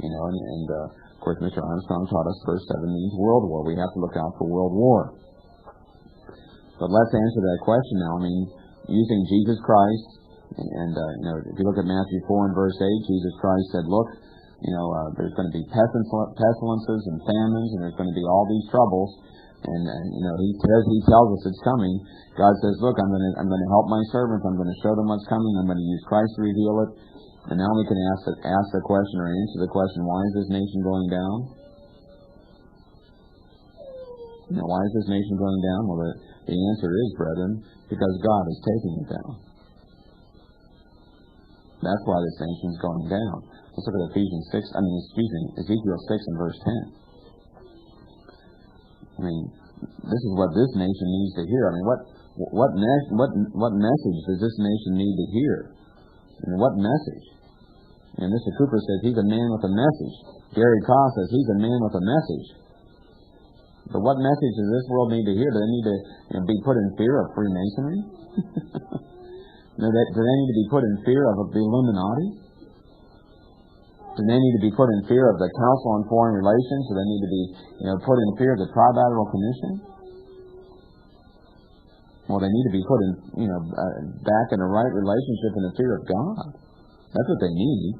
and of course, Mr. Armstrong taught us verse 7 means world war. We have to look out for world war. But let's answer that question now. I mean, using Jesus Christ, and if you look at Matthew 4 and verse 8, Jesus Christ said, look, there's going to be pestilences and famines, and there's going to be all these troubles, and He tells us it's coming. God says, look, I'm going to help my servants. I'm going to show them what's coming. I'm going to use Christ to reveal it. And now we can ask the question or answer the question: why is this nation going down? Why is this nation going down? Well, the answer is, brethren, because God is taking it down. That's why this nation is going down. Let's look at Ezekiel 6 and verse 10. This is what this nation needs to hear. What message does this nation need to hear? And what message? And Mr. Cooper says he's a man with a message. Gary Koss says he's a man with a message. But what message does this world need to hear? Do they need to be put in fear of Freemasonry? Do they need to be put in fear of the Illuminati? Do they need to be put in fear of the Council on Foreign Relations? Do they need to be put in fear of the Trilateral Commission? Well, they need to be put in, back in a right relationship in the fear of God. That's what they need.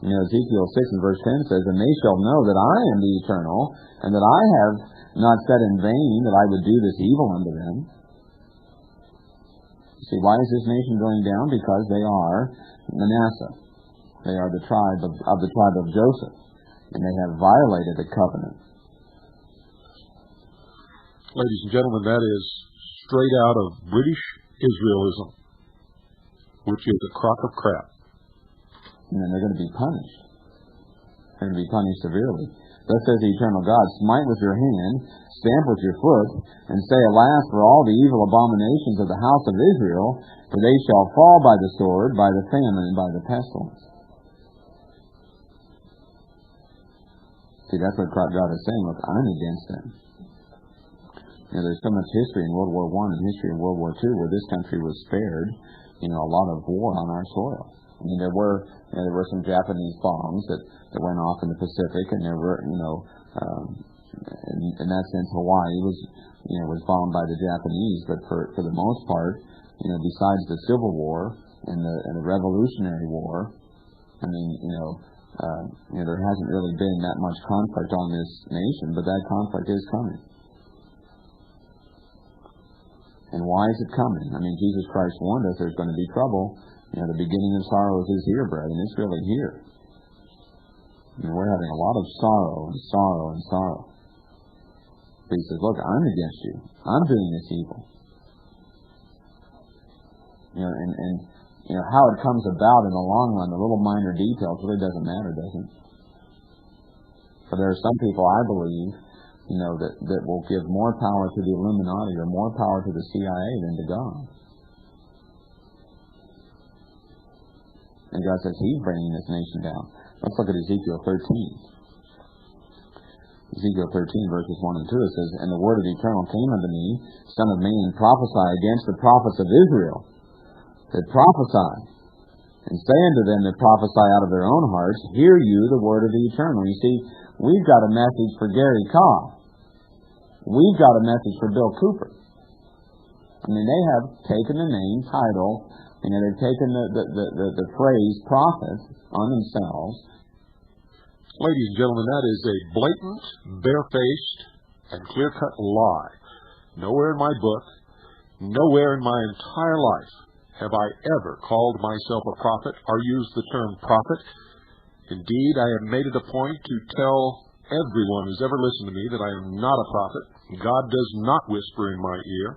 Ezekiel 6 and verse 10 says, and they shall know that I am the Eternal, and that I have not said in vain that I would do this evil unto them. See, why is this nation going down? Because they are Manasseh. They are the tribe of Joseph, and they have violated the covenant. Ladies and gentlemen, that is straight out of British Israelism, which is a crock of crap. And then they're going to be punished. They're going to be punished severely. Thus says the eternal God, smite with your hand, stamp with your foot, and say, alas, for all the evil abominations of the house of Israel, for they shall fall by the sword, by the famine, and by the pestilence. See, that's what God is saying. Look, I'm against them. There's so much history in World War I and history in World War II where this country was spared, a lot of war on our soil. There were some Japanese bombs that went off in the Pacific, and there were, in that sense, Hawaii was bombed by the Japanese, but for the most part, besides the Civil War and the Revolutionary War, I mean, there hasn't really been that much conflict on this nation, but that conflict is coming. And why is it coming? I mean, Jesus Christ warned us there's going to be trouble. The beginning of sorrows is here, brethren. It's really here. I mean, we're having a lot of sorrow and sorrow and sorrow. But he says, look, I'm against you. I'm doing this evil. And how it comes about in the long run, the little minor details really doesn't matter, does it? For there are some people, I believe, that will give more power to the Illuminati or more power to the CIA than to God. And God says He's bringing this nation down. Let's look at Ezekiel 13. Ezekiel 13, verses 1 and 2, it says, And the word of the Eternal came unto me, Son of man, prophesy against the prophets of Israel, that prophesy, and say unto them that prophesy out of their own hearts, Hear you the word of the Eternal. You see, we've got a message for Gary Cobb. We've got a message for Bill Cooper. I mean, they have taken the name, title, they've taken the phrase prophet on themselves. Ladies and gentlemen, that is a blatant, barefaced, and clear-cut lie. Nowhere in my book, nowhere in my entire life have I ever called myself a prophet or used the term prophet. Indeed, I have made it a point to tell everyone who's ever listened to me that I am not a prophet. God does not whisper in my ear.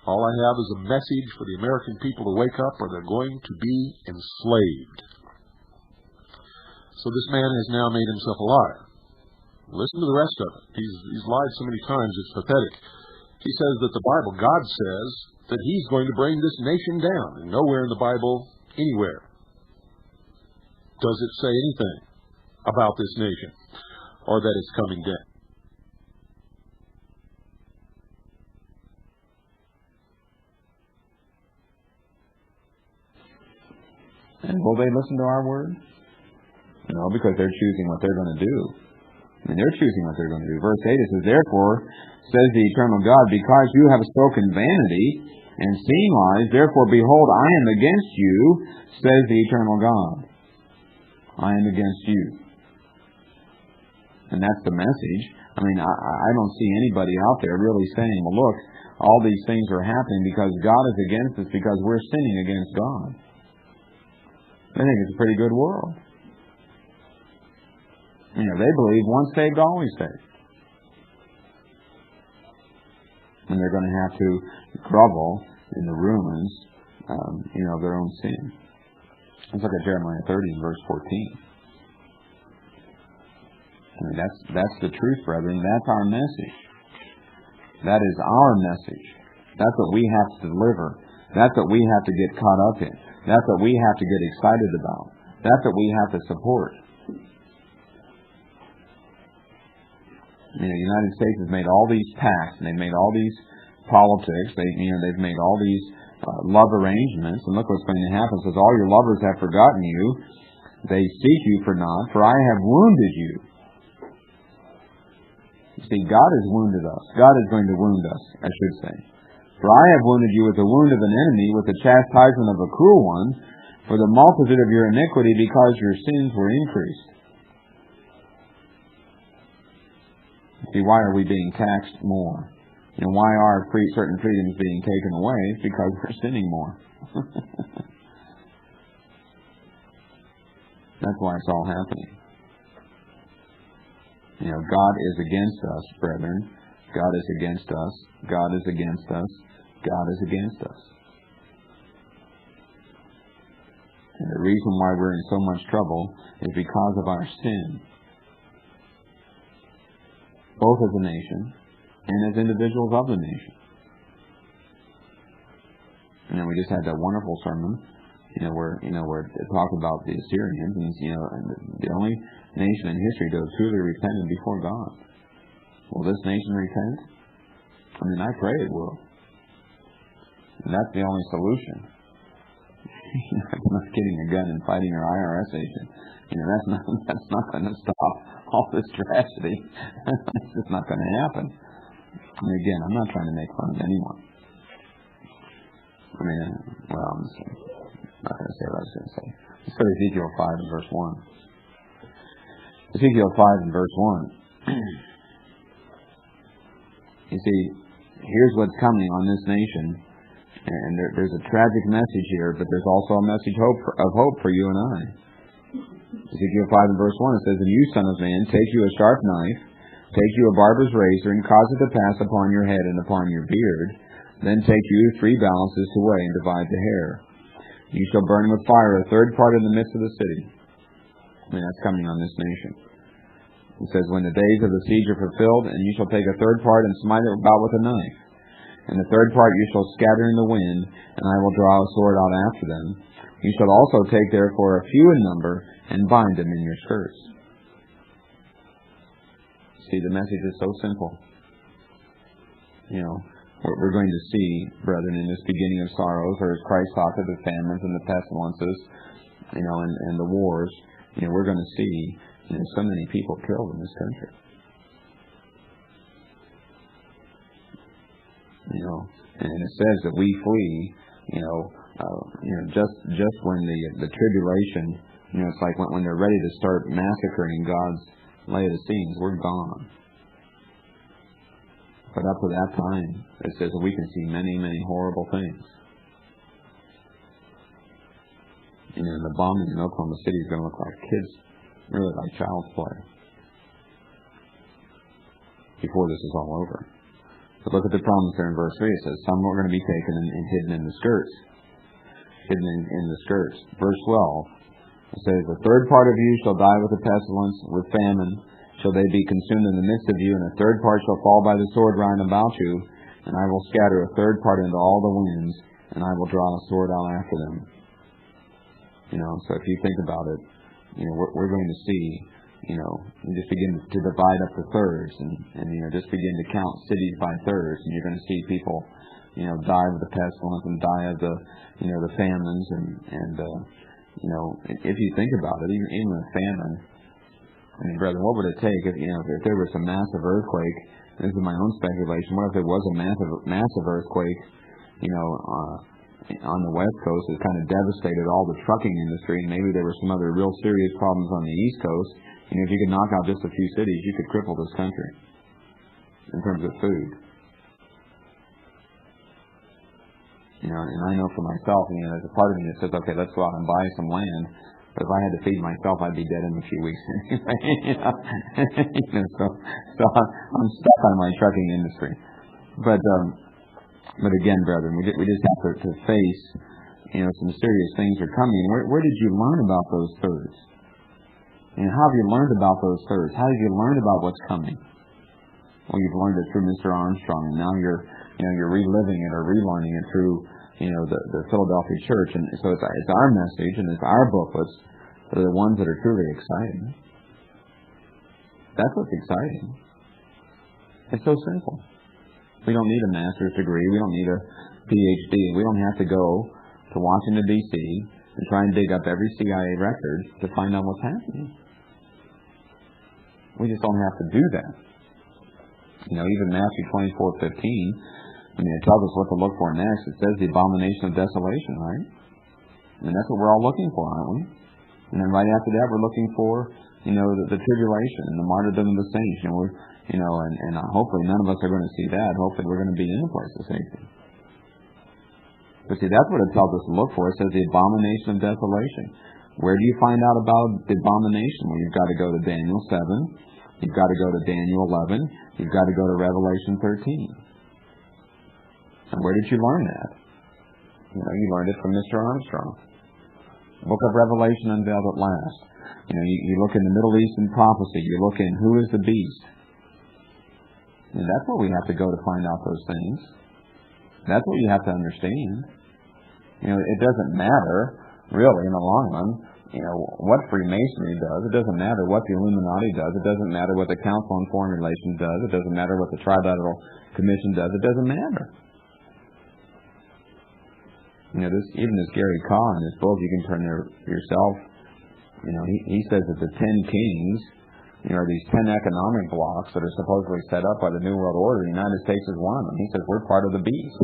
All I have is a message for the American people to wake up or they're going to be enslaved. So this man has now made himself a liar. Listen to the rest of it. He's lied so many times, it's pathetic. He says that the Bible, God says that He's going to bring this nation down. And nowhere in the Bible, anywhere, does it say anything about this nation or that it's coming down. And will they listen to our word? No, because they're choosing what they're going to do. I mean, they're choosing what they're going to do. Verse 8, it says, Therefore, says the eternal God, because you have spoken vanity and seen lies, therefore, behold, I am against you, says the eternal God. I am against you. And that's the message. I mean, I don't see anybody out there really saying, well, look, all these things are happening because God is against us, because we're sinning against God. They think it's a pretty good world. They believe once saved, always saved. And they're going to have to grovel in the ruins, of their own sin. Let's look at Jeremiah 30, verse 14. I mean, that's the truth, brethren. That's our message. That is our message. That's what we have to deliver. That's what we have to get caught up in. That's what we have to get excited about. That's what we have to support. The United States has made all these pacts, and they've made all these politics. They've made all these love arrangements, and look what's going to happen. It says, all your lovers have forgotten you. They seek you for naught, for I have wounded you. You see, God has wounded us. God is going to wound us, I should say. For I have wounded you with the wound of an enemy, with the chastisement of a cruel one, for the multitude of your iniquity, because your sins were increased. See, why are we being taxed more? Why are certain freedoms being taken away? It's because we're sinning more. That's why it's all happening. God is against us, brethren. God is against us. God is against us. God is against us. And the reason why we're in so much trouble is because of our sin. Both as a nation and as individuals of the nation. And then we just had that wonderful sermon, where it talked about the Assyrians, and the only nation in history to have truly repented before God. Will this nation repent? I mean, I pray it will. And that's the only solution. Not getting a gun and fighting our IRS agent. That's not going to stop all this tragedy. It's just not going to happen. And again, I'm not trying to make fun of anyone. I'm not going to say what I was going to say. Let's go to Ezekiel 5 and verse 1. Ezekiel 5 and verse 1. You see, here's what's coming on this nation, and there's a tragic message here, but there's also a message of hope for you and I. Ezekiel 5 and verse 1, it says, "And you, son of man, take you a sharp knife, take you a barber's razor, and cause it to pass upon your head and upon your beard. Then take you 3 balances to weigh and divide the hair. You shall burn with fire a third part in the midst of the city." That's coming on this nation. It says, "When the days of the siege are fulfilled, and you shall take a third part and smite it about with a knife. And the third part you shall scatter in the wind, and I will draw a sword out after them. You shall also take therefore a few in number, and bind them in your skirts." See, the message is so simple. We're going to see, brethren, in this beginning of sorrows, or as Christ talked of the famines and the pestilences, and the wars, we're going to see, so many people killed in this country. And it says that we flee, just when the tribulation, it's like when they're ready to start massacring God's Laodiceans, we're gone. But up to that time, it says that we can see many, many horrible things. The bombing in Oklahoma City is going to look like kids, really like child's play, before this is all over. But look at the promise there in verse 3. It says, "Some are going to be taken and hidden in the skirts." Hidden in the skirts. Verse 12. It says, "A third part of you shall die with a pestilence, with famine shall they be consumed in the midst of you, and a third part shall fall by the sword round about you, and I will scatter a third part into all the winds, and I will draw a sword out after them." So if you think about it, we're going to see, you just begin to divide up the thirds, and just begin to count cities by thirds, and you're going to see people, die of the pestilence and die of the famines, and if you think about it, even a famine, brethren, what would it take if there was a massive earthquake? This is my own speculation. What if there was a massive earthquake, on the West Coast that kind of devastated all the trucking industry, and maybe there were some other real serious problems on the East Coast? If you could knock out just a few cities, you could cripple this country in terms of food. And I know for myself, there's a part of me that says, okay, let's go out and buy some land. But if I had to feed myself, I'd be dead in a few weeks anyway. So I'm stuck on my trucking industry. But again, brethren, we just have to face, some serious things are coming. Where did you learn about those thirds? And how have you learned about those thirds? How did you learn about what's coming? Well, you've learned it through Mr. Armstrong, and now you're reliving it or relearning it through, the Philadelphia Church. And so it's our message and it's our booklets that are the ones that are truly exciting. That's what's exciting. It's so simple. We don't need a master's degree. We don't need a PhD. We don't have to go to Washington, D.C. and try and dig up every CIA record to find out what's happening. We just don't have to do that. Even Matthew 24:15, it tells us what to look for next. It says the abomination of desolation, right? And that's what we're all looking for, aren't we? And then right after that, we're looking for, the tribulation and the martyrdom of the saints. And hopefully none of us are going to see that. Hopefully we're going to be in a place of safety. But see, that's what it tells us to look for. It says the abomination of desolation. Where do you find out about the abomination? Well, you've got to go to Daniel 7. You've got to go to Daniel 11. You've got to go to Revelation 13. And where did you learn that? You learned it from Mr. Armstrong. Book of Revelation unveiled at last. You look in the Middle Eastern prophecy. You look in who is the beast. And that's where we have to go to find out those things. That's what you have to understand. It doesn't matter, really, in the long run, what Freemasonry does. It doesn't matter what the Illuminati does. It doesn't matter what the Council on Foreign Relations does. It doesn't matter what the Trilateral Commission does. It doesn't matter. Even this Gary Carr in his book, you can turn there yourself, he says that the 10 kings, are these 10 economic blocks that are supposedly set up by the New World Order. The United States is one of them. He says we're part of the beast.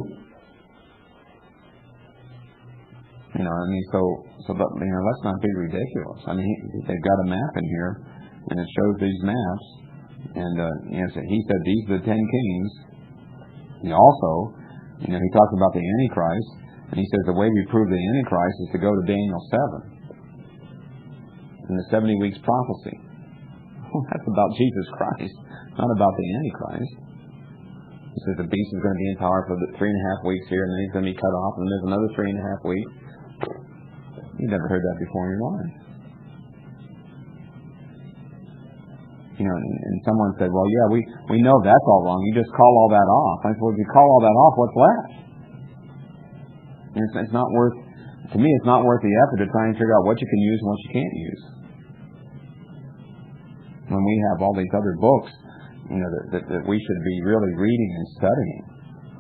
Let's not be ridiculous. They've got a map in here, and it shows these maps. And he said these are the 10 kings. He also, he talks about the Antichrist, and he says the way we prove the Antichrist is to go to Daniel 7 and the 70 weeks prophecy. That's about Jesus Christ, not about the Antichrist. He says the beast is going to be in power for 3.5 weeks here, and then he's going to be cut off, and there's another 3.5 weeks. You've never heard that before in your life. And someone said, well, yeah, we know that's all wrong. You just call all that off. I said, well, if you call all that off, what's left? And it's not worth, to me, it's not worth the effort to try and figure out what you can use and what you can't use. When we have all these other books, that we should be really reading and studying.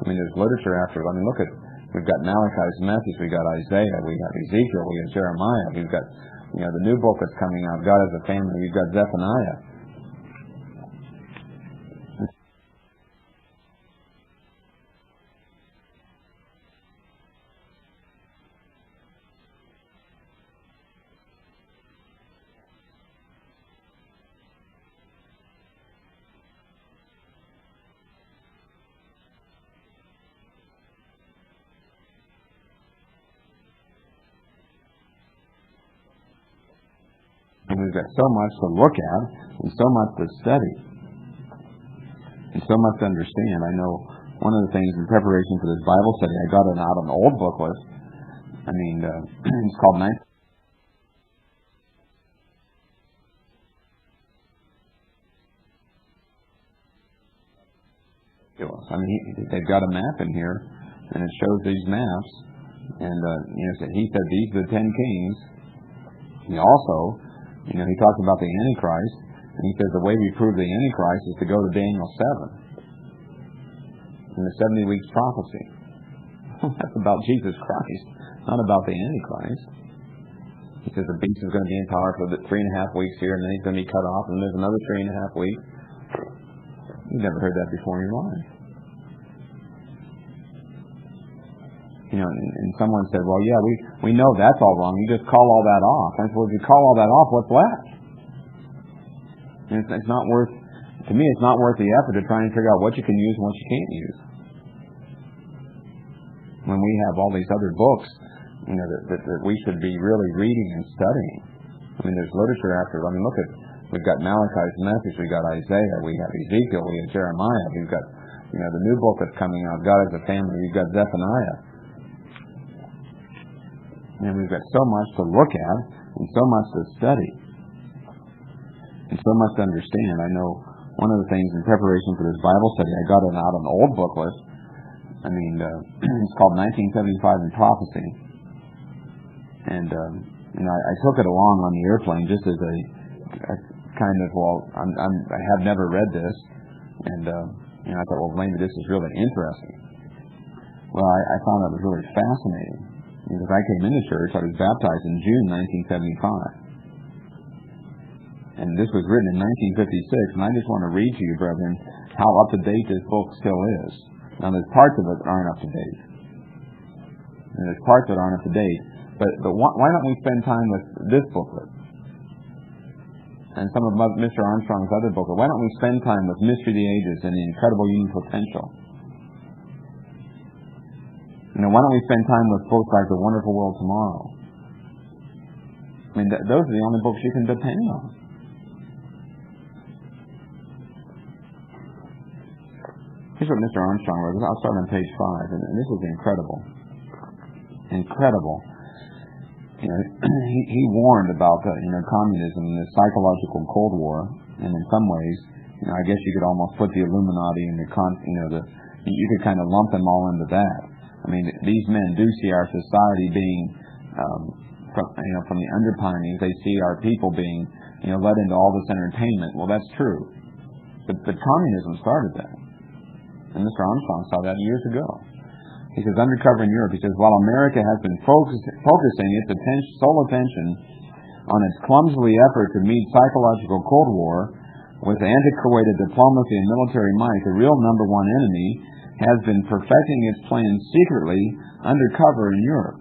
There's literature after. Look at, we've got Malachi's message, we've got Isaiah, we have Ezekiel, we have Jeremiah, we've got, the new book that's coming out, God as a Family, we've got Zephaniah. And we've got so much to look at, and so much to study, and so much to understand. I know one of the things in preparation for this Bible study, I got out an old booklet. It's called they've got a map in here, and it shows these maps. And he said these are the 10 kings. He also, he talks about the Antichrist, and he says the way we prove the Antichrist is to go to Daniel 7 and the 70 weeks prophecy. That's about Jesus Christ, not about the Antichrist. He says the beast is going to be in power for 3.5 weeks here, and then he's going to be cut off, and there's another 3.5 weeks. You've never heard that before in your life. And someone said, well, yeah, we know that's all wrong. You just call all that off. I said, well, if you call all that off, what's left? And it's not worth, to me, it's not worth the effort to try and figure out what you can use and what you can't use. When we have all these other books, that we should be really reading and studying. There's literature after. Look at, we've got Malachi's message, we've got Isaiah, we have Ezekiel, we have Jeremiah, we've got, the new book that's coming out, God as a Family, we've got Zephaniah. And we've got so much to look at, and so much to study, and so much to understand. I know one of the things in preparation for this Bible study, I got out an old booklet. It's called 1975 in Prophecy. And, I took it along on the airplane just as a kind of, I have never read this. And, I thought, well, maybe this is really interesting. Well, I found that was really fascinating. Because I came into church, I was baptized in June 1975. And this was written in 1956, and I just want to read to you, brethren, how up-to-date this book still is. Now, there's parts of it that aren't up-to-date. And there's parts that aren't up-to-date. But why don't we spend time with this booklet? And some of Mr. Armstrong's other booklet. Why don't we spend time with Mystery of the Ages and the Incredible Human Potential? Why don't we spend time with books like The Wonderful World Tomorrow? Those are the only books you can depend on. Here's what Mr. Armstrong wrote. I'll start on page 5, and this is incredible. Incredible. He warned about communism and the psychological Cold War, and in some ways, I guess you could almost put the Illuminati and you could kind of lump them all into that. These men do see our society being, from the underpinnings, they see our people being, led into all this entertainment. Well, that's true. But communism started that. And Mr. Armstrong saw that years ago. He says, undercover in Europe, he says, while America has been focusing its sole attention on its clumsy effort to meet psychological Cold War with antiquated diplomacy and military might, the real number one enemy has been perfecting its plans secretly undercover in Europe.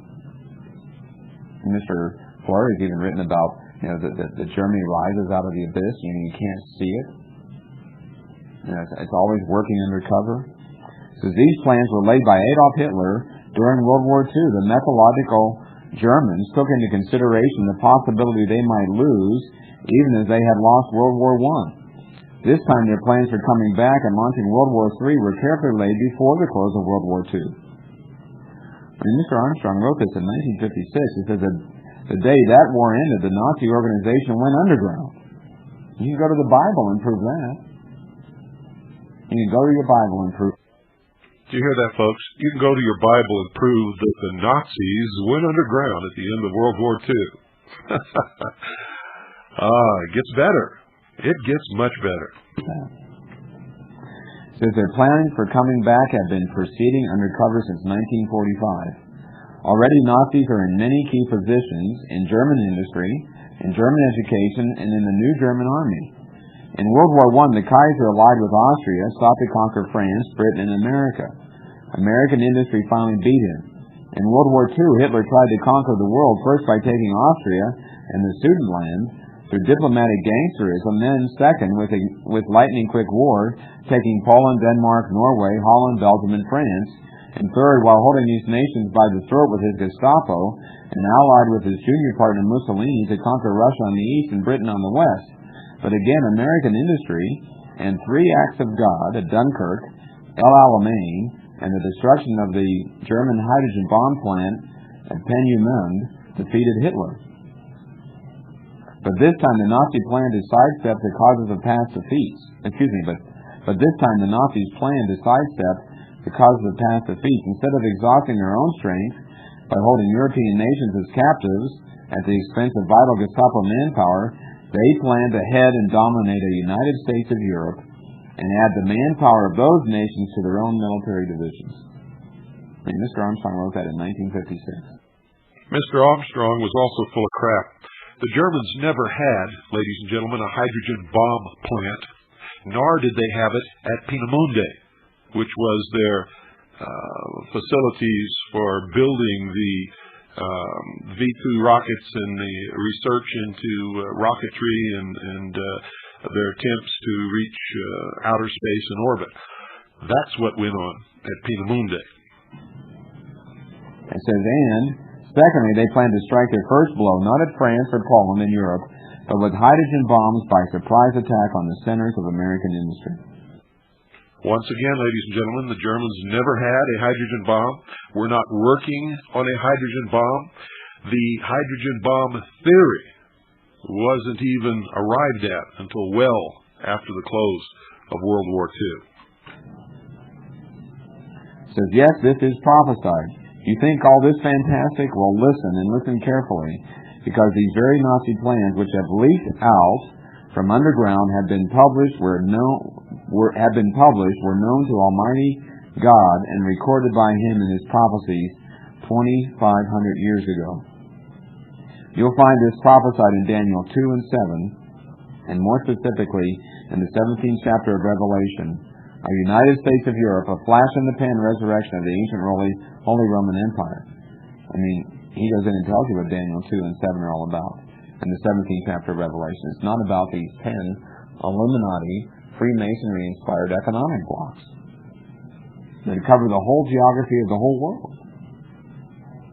And Mr. Fleury has even written about that Germany rises out of the abyss. You can't see it. It's always working undercover. So these plans were laid by Adolf Hitler during World War II. The methodological Germans took into consideration the possibility they might lose, even as they had lost World War I. This time their plans for coming back and launching World War III were carefully laid before the close of World War II. Mr. Armstrong wrote this in 1956. He says that the day that war ended, the Nazi organization went underground. You can go to the Bible and prove that. You can go to your Bible and prove. Do you hear that, folks? You can go to your Bible and prove that the Nazis went underground at the end of World War II. It gets better. It gets much better. Says their plans for coming back have been proceeding undercover since 1945. Already Nazis are in many key positions in German industry, in German education, and in the new German army. In World War I, the Kaiser allied with Austria sought to conquer France, Britain, and America. American industry finally beat him. In World War II, Hitler tried to conquer the world first by taking Austria and the Sudetenland through diplomatic gangsterism, then second, with lightning-quick war, taking Poland, Denmark, Norway, Holland, Belgium, and France, and third, while holding these nations by the throat with his Gestapo, and allied with his junior partner Mussolini to conquer Russia on the east and Britain on the west. But again, American industry and 3 acts of God at Dunkirk, El Alamein, and the destruction of the German hydrogen bomb plant at Peenemünde defeated Hitler. But this time the Nazi plan to sidestep the causes of past defeats. But this time the Nazis planned to sidestep the causes of past defeats. Instead of exhausting their own strength by holding European nations as captives at the expense of vital Gestapo manpower, they planned to head and dominate a United States of Europe and add the manpower of those nations to their own military divisions. Mr. Armstrong wrote that in 1956. Mr. Armstrong was also full of crap. The Germans never had, ladies and gentlemen, a hydrogen bomb plant, nor did they have it at Peenemünde, which was their facilities for building the V2 rockets and the research into rocketry and their attempts to reach outer space and orbit. That's what went on at Peenemünde. It says, and secondly, they planned to strike their first blow not at France or Poland and Europe, but with hydrogen bombs by surprise attack on the centers of American industry. Once again, ladies and gentlemen, the Germans never had a hydrogen bomb. We're not working on a hydrogen bomb. The hydrogen bomb theory wasn't even arrived at until well after the close of World War II. It says, yes, this is prophesied. You think all this fantastic? Well, listen, and listen carefully, because these very Nazi plans, which have leaked out from underground, have been published, were known to Almighty God and recorded by Him in His prophecies 2,500 years ago. You'll find this prophesied in Daniel 2 and 7, and more specifically in the 17th chapter of Revelation. A United States of Europe, a flash in the pan resurrection of the ancient Holy Roman Empire. He goes in and tells you what Daniel 2 and 7 are all about in the 17th chapter of Revelation. It's not about these 10 Illuminati, Freemasonry-inspired economic blocks that cover the whole geography of the whole world.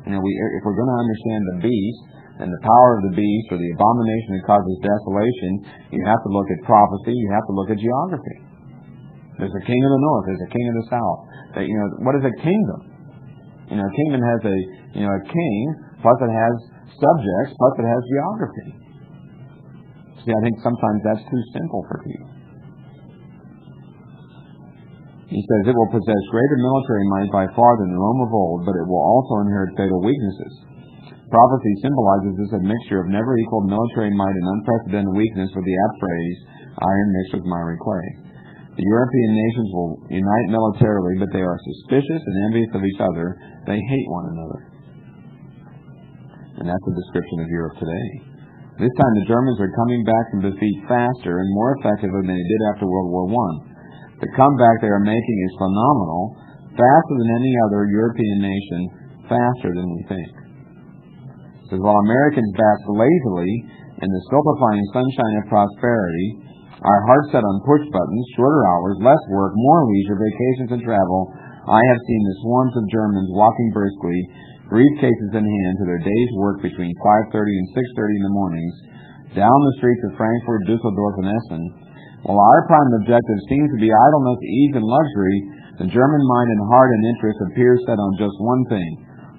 If we're going to understand the beast and the power of the beast or the abomination that causes desolation, you have to look at prophecy, you have to look at geography. There's a king of the north, there's a king of the south. What is a kingdom? A kingdom has a king, plus it has subjects, plus it has geography. See, I think sometimes that's too simple for people. He says it will possess greater military might by far than Rome of old, but it will also inherit fatal weaknesses. Prophecy symbolizes this admixture of never equaled military might and unprecedented weakness with the apt phrase, iron mixed with miry clay. The European nations will unite militarily, but they are suspicious and envious of each other. They hate one another. And that's the description of Europe today. This time the Germans are coming back from defeat faster and more effectively than they did after World War I. The comeback they are making is phenomenal, faster than any other European nation, faster than we think. It says, while Americans bask lazily in the stupefying sunshine of prosperity, our hearts set on push buttons, shorter hours, less work, more leisure, vacations and travel, I have seen the swarms of Germans walking briskly, briefcases in hand, to their day's work between 5:30 and 6:30 in the mornings, down the streets of Frankfurt, Dusseldorf, and Essen. While our prime objective seems to be idleness, ease, and luxury, the German mind and heart and interest appear set on just one thing: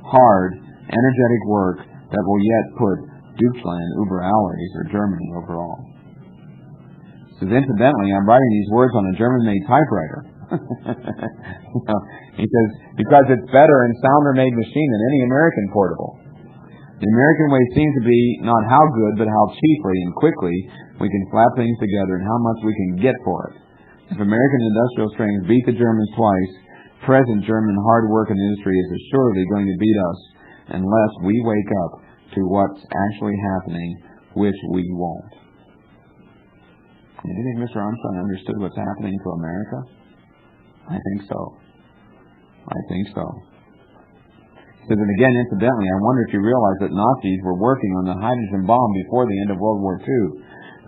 hard, energetic work that will yet put Deutschland über alles, or Germany, over all. Says, incidentally, I'm writing these words on a German-made typewriter. He says, because it's better and sounder-made machine than any American portable. The American way seems to be not how good, but how cheaply and quickly we can slap things together and how much we can get for it. If American industrial strength beat the Germans twice, present German hard work and industry is assuredly going to beat us unless we wake up to what's actually happening, which we won't. Do you think Mr. Armstrong understood what's happening to America? I think so. I think so. He says, and again, incidentally, I wonder if you realize that Nazis were working on the hydrogen bomb before the end of World War II.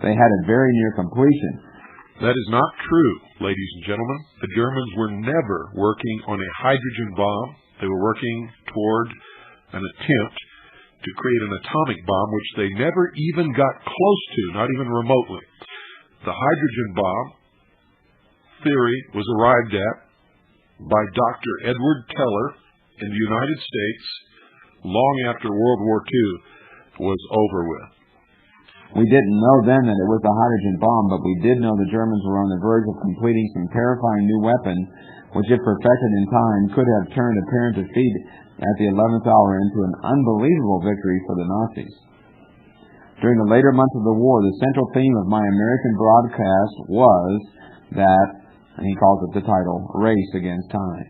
They had it very near completion. That is not true, ladies and gentlemen. The Germans were never working on a hydrogen bomb. They were working toward an attempt to create an atomic bomb, which they never even got close to, not even remotely. The hydrogen bomb theory was arrived at by Dr. Edward Teller in the United States long after World War II was over with. We didn't know then that it was the hydrogen bomb, but we did know the Germans were on the verge of completing some terrifying new weapon, which if perfected in time could have turned apparent defeat at the 11th hour into an unbelievable victory for the Nazis. During the later months of the war, the central theme of my American broadcast was that, and he calls it the title, Race Against Time.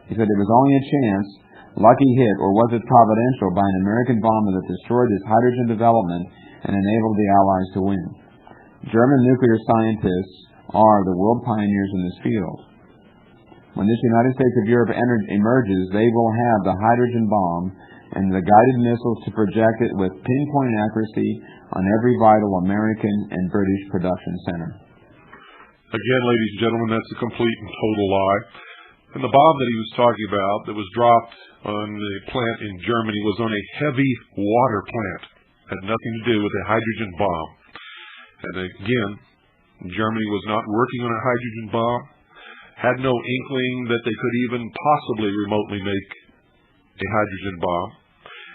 He said it was only a chance, lucky hit, or was it providential, by an American bomber that destroyed this hydrogen development and enabled the Allies to win. German nuclear scientists are the world pioneers in this field. When this United States of Europe emerges, they will have the hydrogen bomb and the guided missiles to project it with pinpoint accuracy on every vital American and British production center. Again, ladies and gentlemen, that's a complete and total lie. And the bomb that he was talking about that was dropped on the plant in Germany was on a heavy water plant. It had nothing to do with a hydrogen bomb. And again, Germany was not working on a hydrogen bomb, had no inkling that they could even possibly remotely make a hydrogen bomb.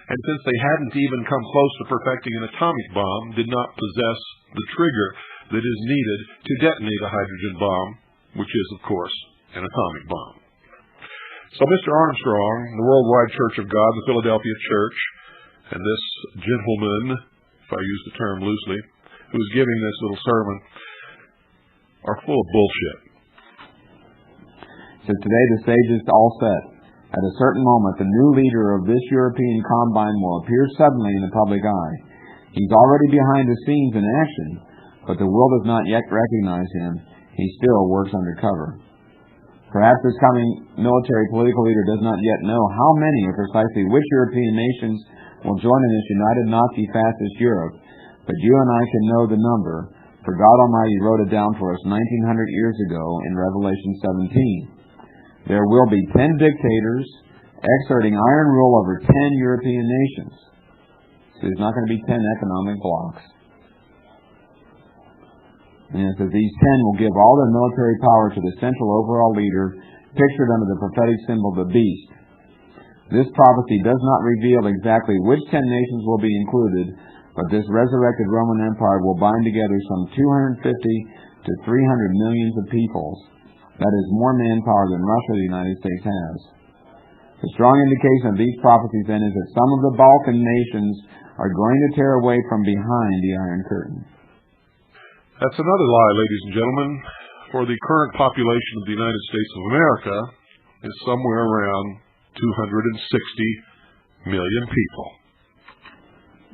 And since they hadn't even come close to perfecting an atomic bomb, did not possess the trigger that is needed to detonate a hydrogen bomb, which is, of course, an atomic bomb. So Mr. Armstrong, the Worldwide Church of God, the Philadelphia Church, and this gentleman, if I use the term loosely, who is giving this little sermon, are full of bullshit. So today the stage is all set. At a certain moment, the new leader of this European combine will appear suddenly in the public eye. He's already behind the scenes in action, but the world does not yet recognize him. He still works undercover. Perhaps this coming military political leader does not yet know how many or precisely which European nations will join in this united Nazi fascist Europe, but you and I can know the number, for God Almighty wrote it down for us 1900 years ago in Revelation 17. There will be 10 dictators exerting iron rule over 10 European nations. So there's not going to be 10 economic blocs. And it says these 10 will give all their military power to the central overall leader, pictured under the prophetic symbol, the beast. This prophecy does not reveal exactly which 10 nations will be included, but this resurrected Roman Empire will bind together some 250 to 300 millions of peoples. That is more manpower than Russia or the United States has. The strong indication of these prophecies then is that some of the Balkan nations are going to tear away from behind the Iron Curtain. That's another lie, ladies and gentlemen, for the current population of the United States of America is somewhere around 260 million people.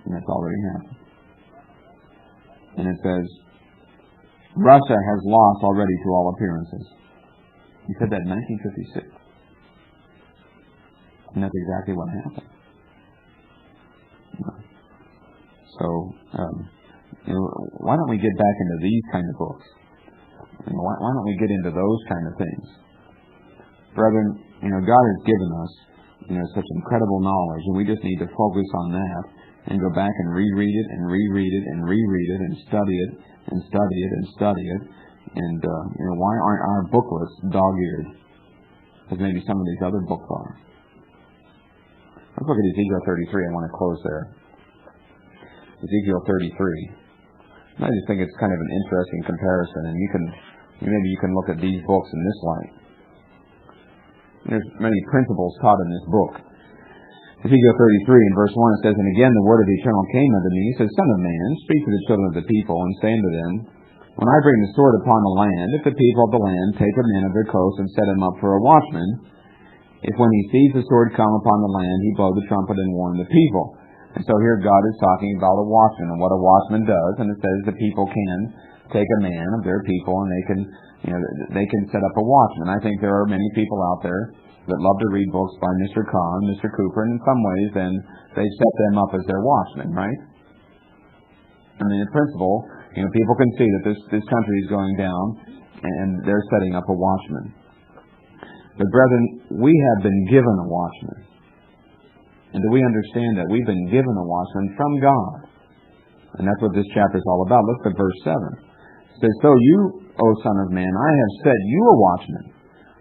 And that's already happened. And it says, Russia has lost already to all appearances. He said that in 1956. And that's exactly what happened. So, why don't we get back into these kind of books? Why don't we get into those kind of things? Brethren, God has given us, such incredible knowledge, and we just need to focus on that and go back and reread it and reread it and reread it and study it and study it and study it. And, why aren't our booklets dog-eared? As maybe some of these other books are. Let's look at Ezekiel 33. I want to close there. Ezekiel 33. I just think it's kind of an interesting comparison, and maybe you can look at these books in this light. There's many principles taught in this book. Ezekiel 33 in verse 1 it says, "And again the word of the Eternal came unto me, he says, Son of man, speak to the children of the people, and say unto them, When I bring the sword upon the land, if the people of the land take a man of their coast and set him up for a watchman, if when he sees the sword come upon the land, he blow the trumpet and warn the people." And so here God is talking about a watchman and what a watchman does, and it says the people can take a man of their people and they can set up a watchman. I think there are many people out there that love to read books by Mr. Kahn, Mr. Cooper, and in some ways then they set them up as their watchmen, right? I mean, in principle, people can see that this country is going down and they're setting up a watchman. But brethren, we have been given a watchman. And do we understand that we've been given a watchman from God? And that's what this chapter is all about. Look at verse 7. It says, "So you, O Son of man, I have set you a watchman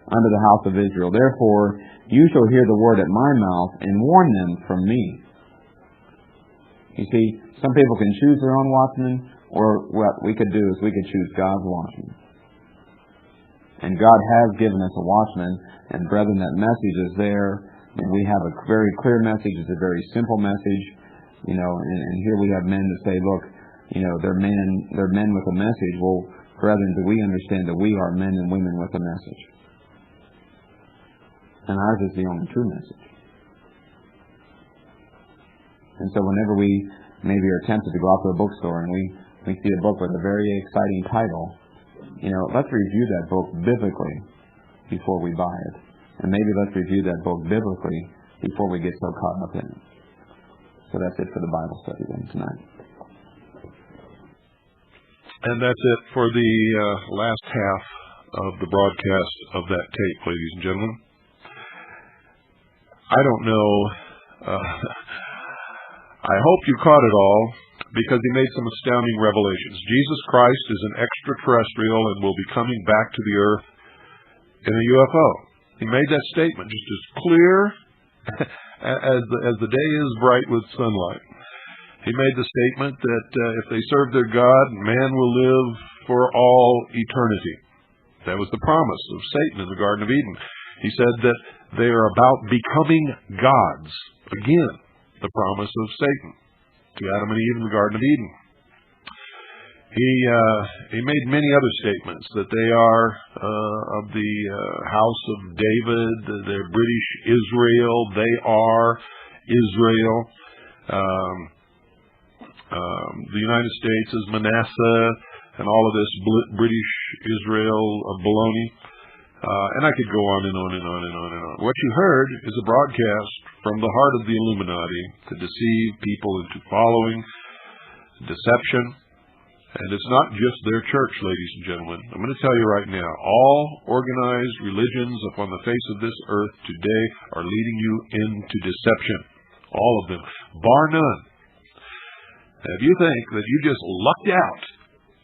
unto the house of Israel. Therefore you shall hear the word at my mouth and warn them from me." You see, some people can choose their own watchman, or what we could do is we could choose God's watchman. And God has given us a watchman, and brethren, that message is there. And we have a very clear message. It's a very simple message, and here we have men that say, look, they're men with a message. Well, brethren, do we understand that we are men and women with a message? And ours is the only true message. And so whenever we maybe are tempted to go out to a bookstore and we see a book with a very exciting title, let's review that book biblically before we buy it. And maybe let's review that book biblically before we get so caught up in it. So that's it for the Bible study then tonight. And that's it for the last half of the broadcast of that tape, ladies and gentlemen. I don't know. I hope you caught it all, because he made some astounding revelations. Jesus Christ is an extraterrestrial and will be coming back to the earth in a UFO. He made that statement just as clear as the day is bright with sunlight. He made the statement that if they serve their God, man will live for all eternity. That was the promise of Satan in the Garden of Eden. He said that they are about becoming gods. Again, the promise of Satan to Adam and Eve in the Garden of Eden. He made many other statements that they are of the house of David, they're British Israel, they are Israel. The United States is Manasseh, and all of this British Israel baloney. And I could go on and on and on and on and on. What you heard is a broadcast from the heart of the Illuminati to deceive people into following deception. And it's not just their church, ladies and gentlemen. I'm going to tell you right now, all organized religions upon the face of this earth today are leading you into deception. All of them, bar none. And if you think that you just lucked out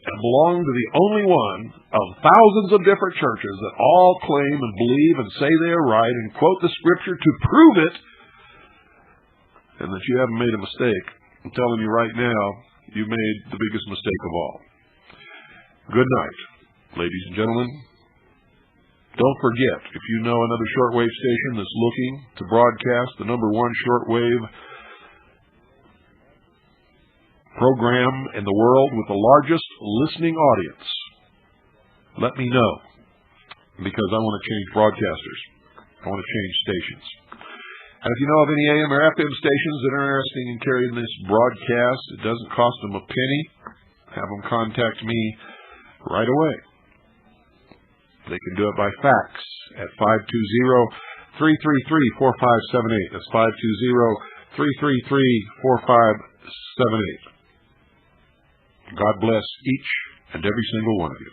and belong to the only one of thousands of different churches that all claim and believe and say they are right and quote the scripture to prove it, and that you haven't made a mistake, I'm telling you right now, you made the biggest mistake of all. Good night, ladies and gentlemen. Don't forget, if you know another shortwave station that's looking to broadcast the #1 shortwave program in the world with the largest listening audience, let me know, because I want to change broadcasters. I want to change stations. And if you know of any AM or FM stations that are interested in carrying this broadcast, it doesn't cost them a penny. Have them contact me right away. They can do it by fax at 520-333-4578. That's 520-333-4578. God bless each and every single one of you.